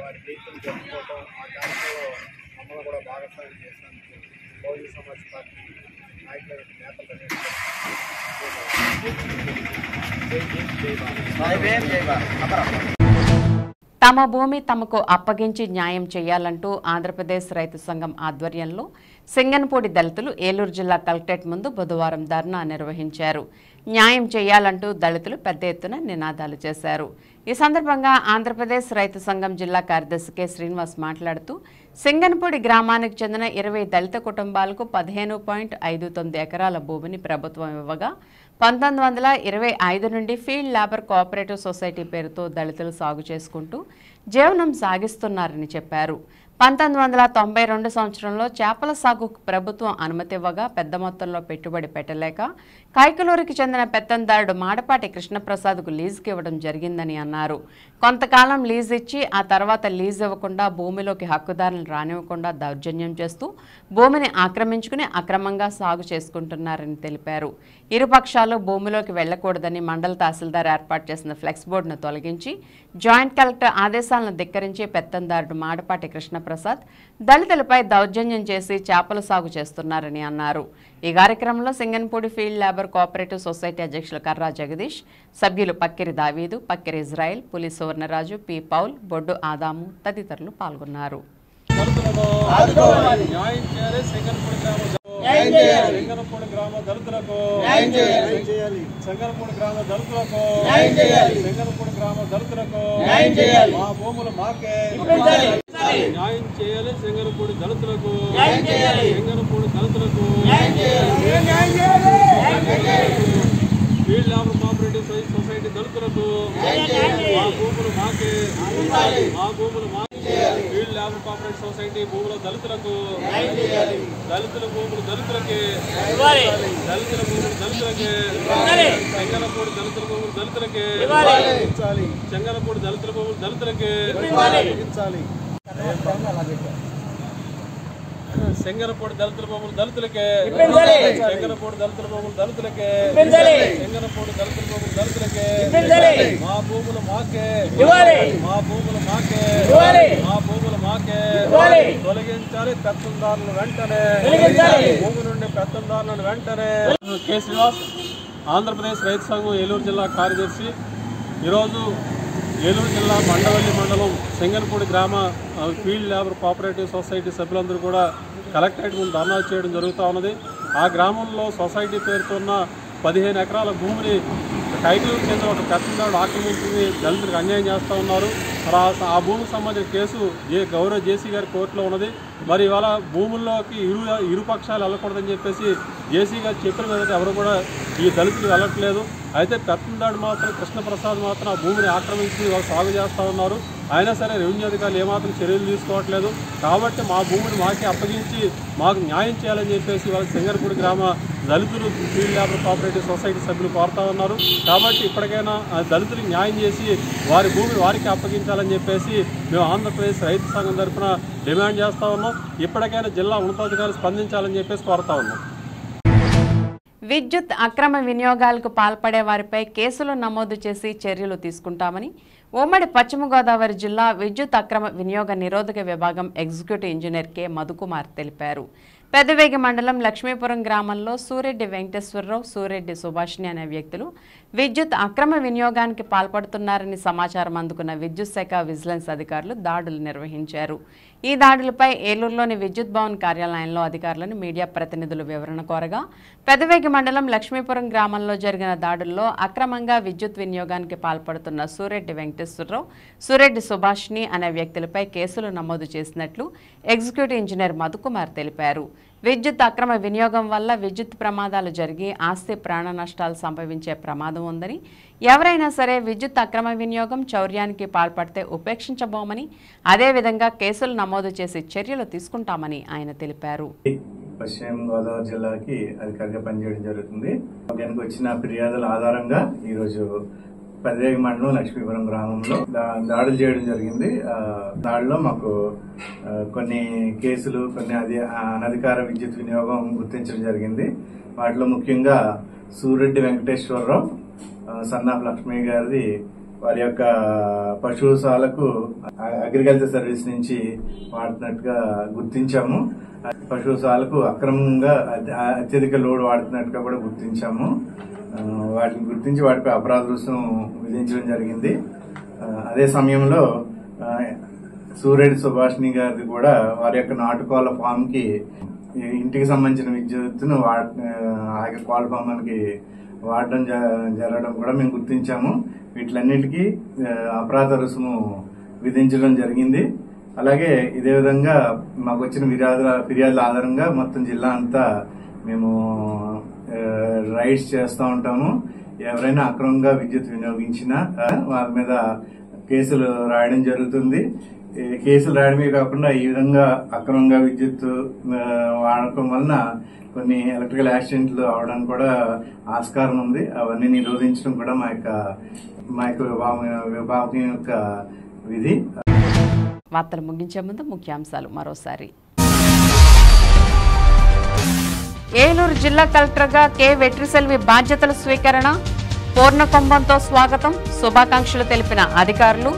వారి జైతులు జరుపుకోవడం, ఆ కార్యక్రమంలో మమ్మల్ని కూడా భాగస్వామ్యం చేసినందుకు బహుజన సమాజ్ పార్టీ నాయకుల నేతలు తమ భూమి తమకు అప్పగించి న్యాయం చేయాలంటూ ఆంధ్రప్రదేశ్ రైతు సంఘం ఆధ్వర్యంలో సింగనపూడి దళితులు ఏలూరు జిల్లా కలెక్టరేట్ ముందు బుధవారం ధర్నా నిర్వహించారు. న్యాయం చేయాలంటూ దళితులు పెద్ద ఎత్తున నినాదాలు చేశారు. ఈ సందర్భంగా ఆంధ్రప్రదేశ్ రైతు సంఘం జిల్లా కార్యదర్శి కె శ్రీనివాస్ మాట్లాడుతూ సింగనపూడి గ్రామానికి చెందిన 20 దళిత కుటుంబాలకు 15.59 ఎకరాల భూమిని ప్రభుత్వం ఇవ్వగా 1925 నుండి ఫీల్డ్ లేబర్ కోఆపరేటివ్ సొసైటీ పేరుతో దళితులు సాగు చేసుకుంటూ జీవనం సాగిస్తున్నారని చెప్పారు. 1992 సంవత్సరంలో చేపల సాగుకు ప్రభుత్వం అనుమతి ఇవ్వగా పెద్ద మొత్తంలో పెట్టుబడి పెట్టలేక కైకలూరుకి చెందిన పెత్తందారుడు మాడపాటి కృష్ణప్రసాద్కు లీజుకి ఇవ్వడం జరిగిందని అన్నారు. కొంతకాలం లీజ్ ఇచ్చి ఆ తర్వాత లీజ్ ఇవ్వకుండా భూమిలోకి హక్కుదారులను రానివ్వకుండా దౌర్జన్యం చేస్తూ భూమిని ఆక్రమించుకుని అక్రమంగా సాగు చేసుకుంటున్నారని తెలిపారు. ఇరుపక్షాలు భూమిలోకి వెళ్లకూడదని మండల తహసీల్దార్ ఏర్పాటు చేసిన ఫ్లెక్స్ బోర్డును తొలగించి జాయింట్ కలెక్టర్ ఆదేశాలను ధిక్కరించి పెత్తందారుడు మాడపాటి కృష్ణప్రసాద్ దళితులపై దౌర్జన్యం చేసి చేపల సాగు చేస్తున్నారని అన్నారు. ఈ కార్యక్రమంలో సింగనపూడి ఫీల్డ్ లేబర్ కోఆపరేటివ్ సొసైటీ అధ్యక్షులు కర్రా జగదీష్, సభ్యులు పక్కిరి దావీదు, పక్కిరి ఇజ్రాయిల్, పులి సువర్ణరాజు, పి పౌల్, బొడ్డు ఆదాము తదితరులు పాల్గొన్నారు. సింగనపూడి గ్రామ దళితులకు సింగనపూడి గ్రామ దళితులకు సింగనపూడి గ్రామ దళితులకు మా భూములు మాకే న్యాయం చేయాలి. సింగనపూడి దళితులకు సింగనపూడి దళితులకు ఫీల్డ్ లేబర్ కోఆపరేటివ్ సొసైటీ దళితులకు మా భూములు మాకే మా భూములు మాకే ఫీల్డ్ లేబర్ కోఆపరేటివ్ సొసైటీ భూముల దళితులకు దళితుల భూములు దళితులకి దళితుల భూములు దళితులకి చెంగనపూడి దళితుల భూములు దళితులకి చెంగనపూడి దళితుల భూములు దళితులకి సింగనపూడి దళితుల భూములు దళితులకే సింగనపూడి దళితుల భూములు దళితులకే సింగనపూడి దళితుల భూములు దళితులకే మా భూములు మాకే మా భూములు మాకే మా భూములు మాకే తొలగించాలి పెత్తందారులను వెంటనే భూమి నుండి పెత్తందారులను వెంటనే. కె శ్రీనివాస్, ఆంధ్రప్రదేశ్ రైతు సంఘం ఏలూరు జిల్లా కార్యదర్శి. ఈరోజు ఏలూరు జిల్లా మండవల్లి మండలం సింగనపూడి గ్రామ ఫీల్డ్ లేబర్ కోఆపరేటివ్ సొసైటీ సభ్యులందరూ కూడా కలెక్టరేట్ ముందు ధర్నా చేయడం జరుగుతూ ఉన్నది. ఆ గ్రామంలో సొసైటీ పేరుతో ఉన్న 15 ఎకరాల భూమిని కైకలూరు చెందిన ఒక పెత్తందారుడు ఆక్రమించి దళితులకు అన్యాయం చేస్తూ ఉన్నారు. ఆ భూమికి సంబంధించిన కేసు గౌరవ జేసీ గారి కోర్టులో ఉన్నది. మరి ఇవాళ భూముల్లోకి ఇరుపక్షాలు వెళ్ళకూడదని చెప్పేసి జేసీ గారు చెప్పిన మీద ఎవరు కూడా ఈ దళితులు వెళ్ళట్లేదు. అయితే పెత్తందారుడు మాత్రం కృష్ణప్రసాద్ మాత్రం ఆ భూమిని ఆక్రమించి వాళ్ళు సాగు చేస్తూ ఉన్నారు. అయినా సరే రెవెన్యూ అధికారులు ఏమాత్రం చర్యలు తీసుకోవట్లేదు. కాబట్టి మా భూమిని మాకే అప్పగించి మాకు న్యాయం చేయాలని చెప్పేసి వాళ్ళ సింగనపూడి గ్రామ దళితులు ఫీల్డ్ లేబర్ కోఆపరేటివ్ సొసైటీ సభ్యులు కోరుతా ఉన్నారు. కాబట్టి ఇప్పటికైనా దళితులకు న్యాయం చేసి వారి భూమిని వారికి అప్పగించాలని చెప్పేసి మేము ఆంధ్రప్రదేశ్ రైతు సంఘం తరఫున డిమాండ్ చేస్తూ ఉన్నాం. ఇప్పటికైనా జిల్లా ఉన్నతాధికారులు స్పందించాలని చెప్పేసి కోరుతా ఉన్నాం. విద్యుత్ అక్రమ వినియోగాలకు పాల్పడే వారిపై కేసులు నమోదు చేసి చర్యలు తీసుకుంటామని ఉమ్మడి పశ్చిమ గోదావరి జిల్లా విద్యుత్ అక్రమ వినియోగ నిరోధక విభాగం ఎగ్జిక్యూటివ్ ఇంజనీర్ కె మధుకుమార్ తెలిపారు. పెదవేగి మండలం లక్ష్మీపురం గ్రామంలో సూరెడ్డి వెంకటేశ్వరరావు, సూరెడ్డి సుభాష్ని అనే వ్యక్తులు విద్యుత్ అక్రమ వినియోగానికి పాల్పడుతున్నారని సమాచారం అందుకున్న విద్యుత్ శాఖ విజిలెన్స్ అధికారులు దాడులు నిర్వహించారు. ఈ దాడులపై ఏలూరులోని విద్యుత్ భవన్ కార్యాలయంలో అధికారులను మీడియా ప్రతినిధులు వివరణ కోరగా, పెదవేగి మండలం లక్ష్మీపురం గ్రామంలో జరిగిన దాడుల్లో అక్రమంగా విద్యుత్ వినియోగానికి పాల్పడుతున్న సూరెడ్డి వెంకటేశ్వరరావు, సూరెడ్డి సుభాష్ని అనే వ్యక్తులపై కేసులు నమోదు చేసినట్లు ఎగ్జిక్యూటివ్ ఇంజనీర్ మధుకుమార్ తెలిపారు. విద్యుత్ అక్రమ వినియోగం వల్ల విద్యుత్ ప్రమాదాలు జరిగి ఆస్తి ప్రాణ నష్టాలు సంభవించే ప్రమాదం ఉందని, ఎవరైనా సరే విద్యుత్ అక్రమ వినియోగం, చౌర్యానికి పాల్పడితే ఉపేక్షించబోమని, అదేవిధంగా కేసులు నమోదు చేసి చర్యలు తీసుకుంటామని ఆయన తెలిపారు. పశ్చిమ గోదావరి జిల్లాకి అధికారిగా పనిచేయడం జరుగుతుంది. దానికి వచ్చిన ఫిర్యాదుల ఆధారంగా ఈరోజు పెదవేగి మండలం లక్ష్మీపురం గ్రామంలో దాడులు చేయడం జరిగింది. దాడిలో మాకు కొన్ని కేసులు, కొన్ని అనధికార విద్యుత్ వినియోగం గుర్తించడం జరిగింది. వాటిలో ముఖ్యంగా సూరెడ్డి వెంకటేశ్వరరావు, సన్ ఆఫ్ లక్ష్మి గారిది వారి యొక్క పశుశాలకు అగ్రికల్చర్ సర్వీస్ నుంచి వాడుతున్నట్టుగా గుర్తించాము. పశుశాలకు అక్రమంగా అత్యధిక లోడ్ వాడుతున్నట్టుగా కూడా గుర్తించాము. వాటిని గుర్తించి వాటిపై అపరాధ రుసుం విధించడం జరిగింది. అదే సమయంలో సూరెడ్డి సుభాష్ని గారిది కూడా వారి యొక్క నాటుకోళ్ల ఫామ్ కి ఇంటికి సంబంధించిన విద్యుత్తును ఆ యొక్క కోళ్ల ఫామ్కి వాడడం జరగడం కూడా మేము గుర్తించాము. వీటిలన్నిటికీ అపరాధ రుసుము విధించడం జరిగింది. అలాగే ఇదే విధంగా మాకు వచ్చిన ఫిర్యాదుల ఆధారంగా మొత్తం జిల్లా అంతా మేము రైడ్స్ చేస్తూ ఉంటాము. ఎవరైనా అక్రమంగా విద్యుత్ వినియోగించినా వాళ్ళ మీద కేసులు రాయడం జరుగుతుంది. కేసులు రాయడమే కాకుండా ఈ విధంగా అక్రమంగా విద్యుత్ వాడటం వలన కొన్ని ఎలక్ట్రికల్ యాక్సిడెంట్లు అవడానికి కూడా ఆస్కారం ఉంది. అవన్నీ నిరోధించడం కూడా మా యొక్క విభాగం యొక్క విధి. వార్తలు ముగించే ముందు ముఖ్యాంశాలు మరోసారి. ఏలూరు జిల్లా కలెక్టర్గా కె వెట్రిసెల్వి బాధ్యతల స్వీకరణ, పూర్ణకుంభంతో స్వాగతం, శుభాకాంక్షలు తెలిపిన అధికారులు.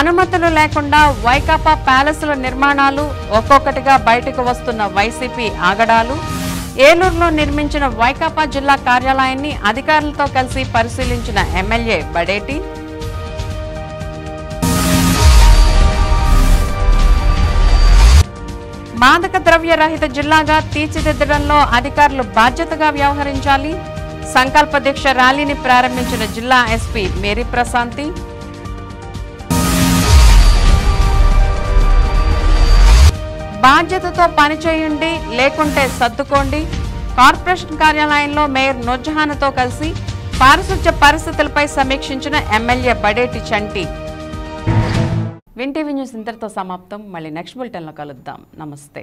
అనుమతులు లేకుండా వైకాపా ప్యాలెస్ల నిర్మాణాలు, ఒక్కొక్కటిగా బయటకు వస్తున్న వైసీపీ ఆగడాలు. ఏలూరులో నిర్మించిన వైకాపా జిల్లా కార్యాలయాన్ని అధికారులతో కలిసి పరిశీలించిన ఎమ్మెల్యే బడేటి. మాదక ద్రవ్య రహిత జిల్లాగా తీర్చిదిద్దడంలో అధికారులు బాధ్యతగా వ్యవహరించాలి. సంకల్ప దీక్ష ర్యాలీని ప్రారంభించిన జిల్లా ఎస్పీ మేరీ ప్రశాంతి. బాధ్యతతో పనిచేయండి, లేకుంటే సర్దుకోండి. కార్పొరేషన్ కార్యాలయంలో మేయర్ నూర్జహాన్తో కలిసి పారిశుధ్య పరిస్థితులపై సమీక్షించిన ఎమ్మెల్యే బడేటి చంటి. వింటీవీ న్యూస్ ఇంతటితో సమాప్తం. మళ్ళీ నెక్స్ట్ బులెటిన్లో కలుద్దాం. నమస్తే.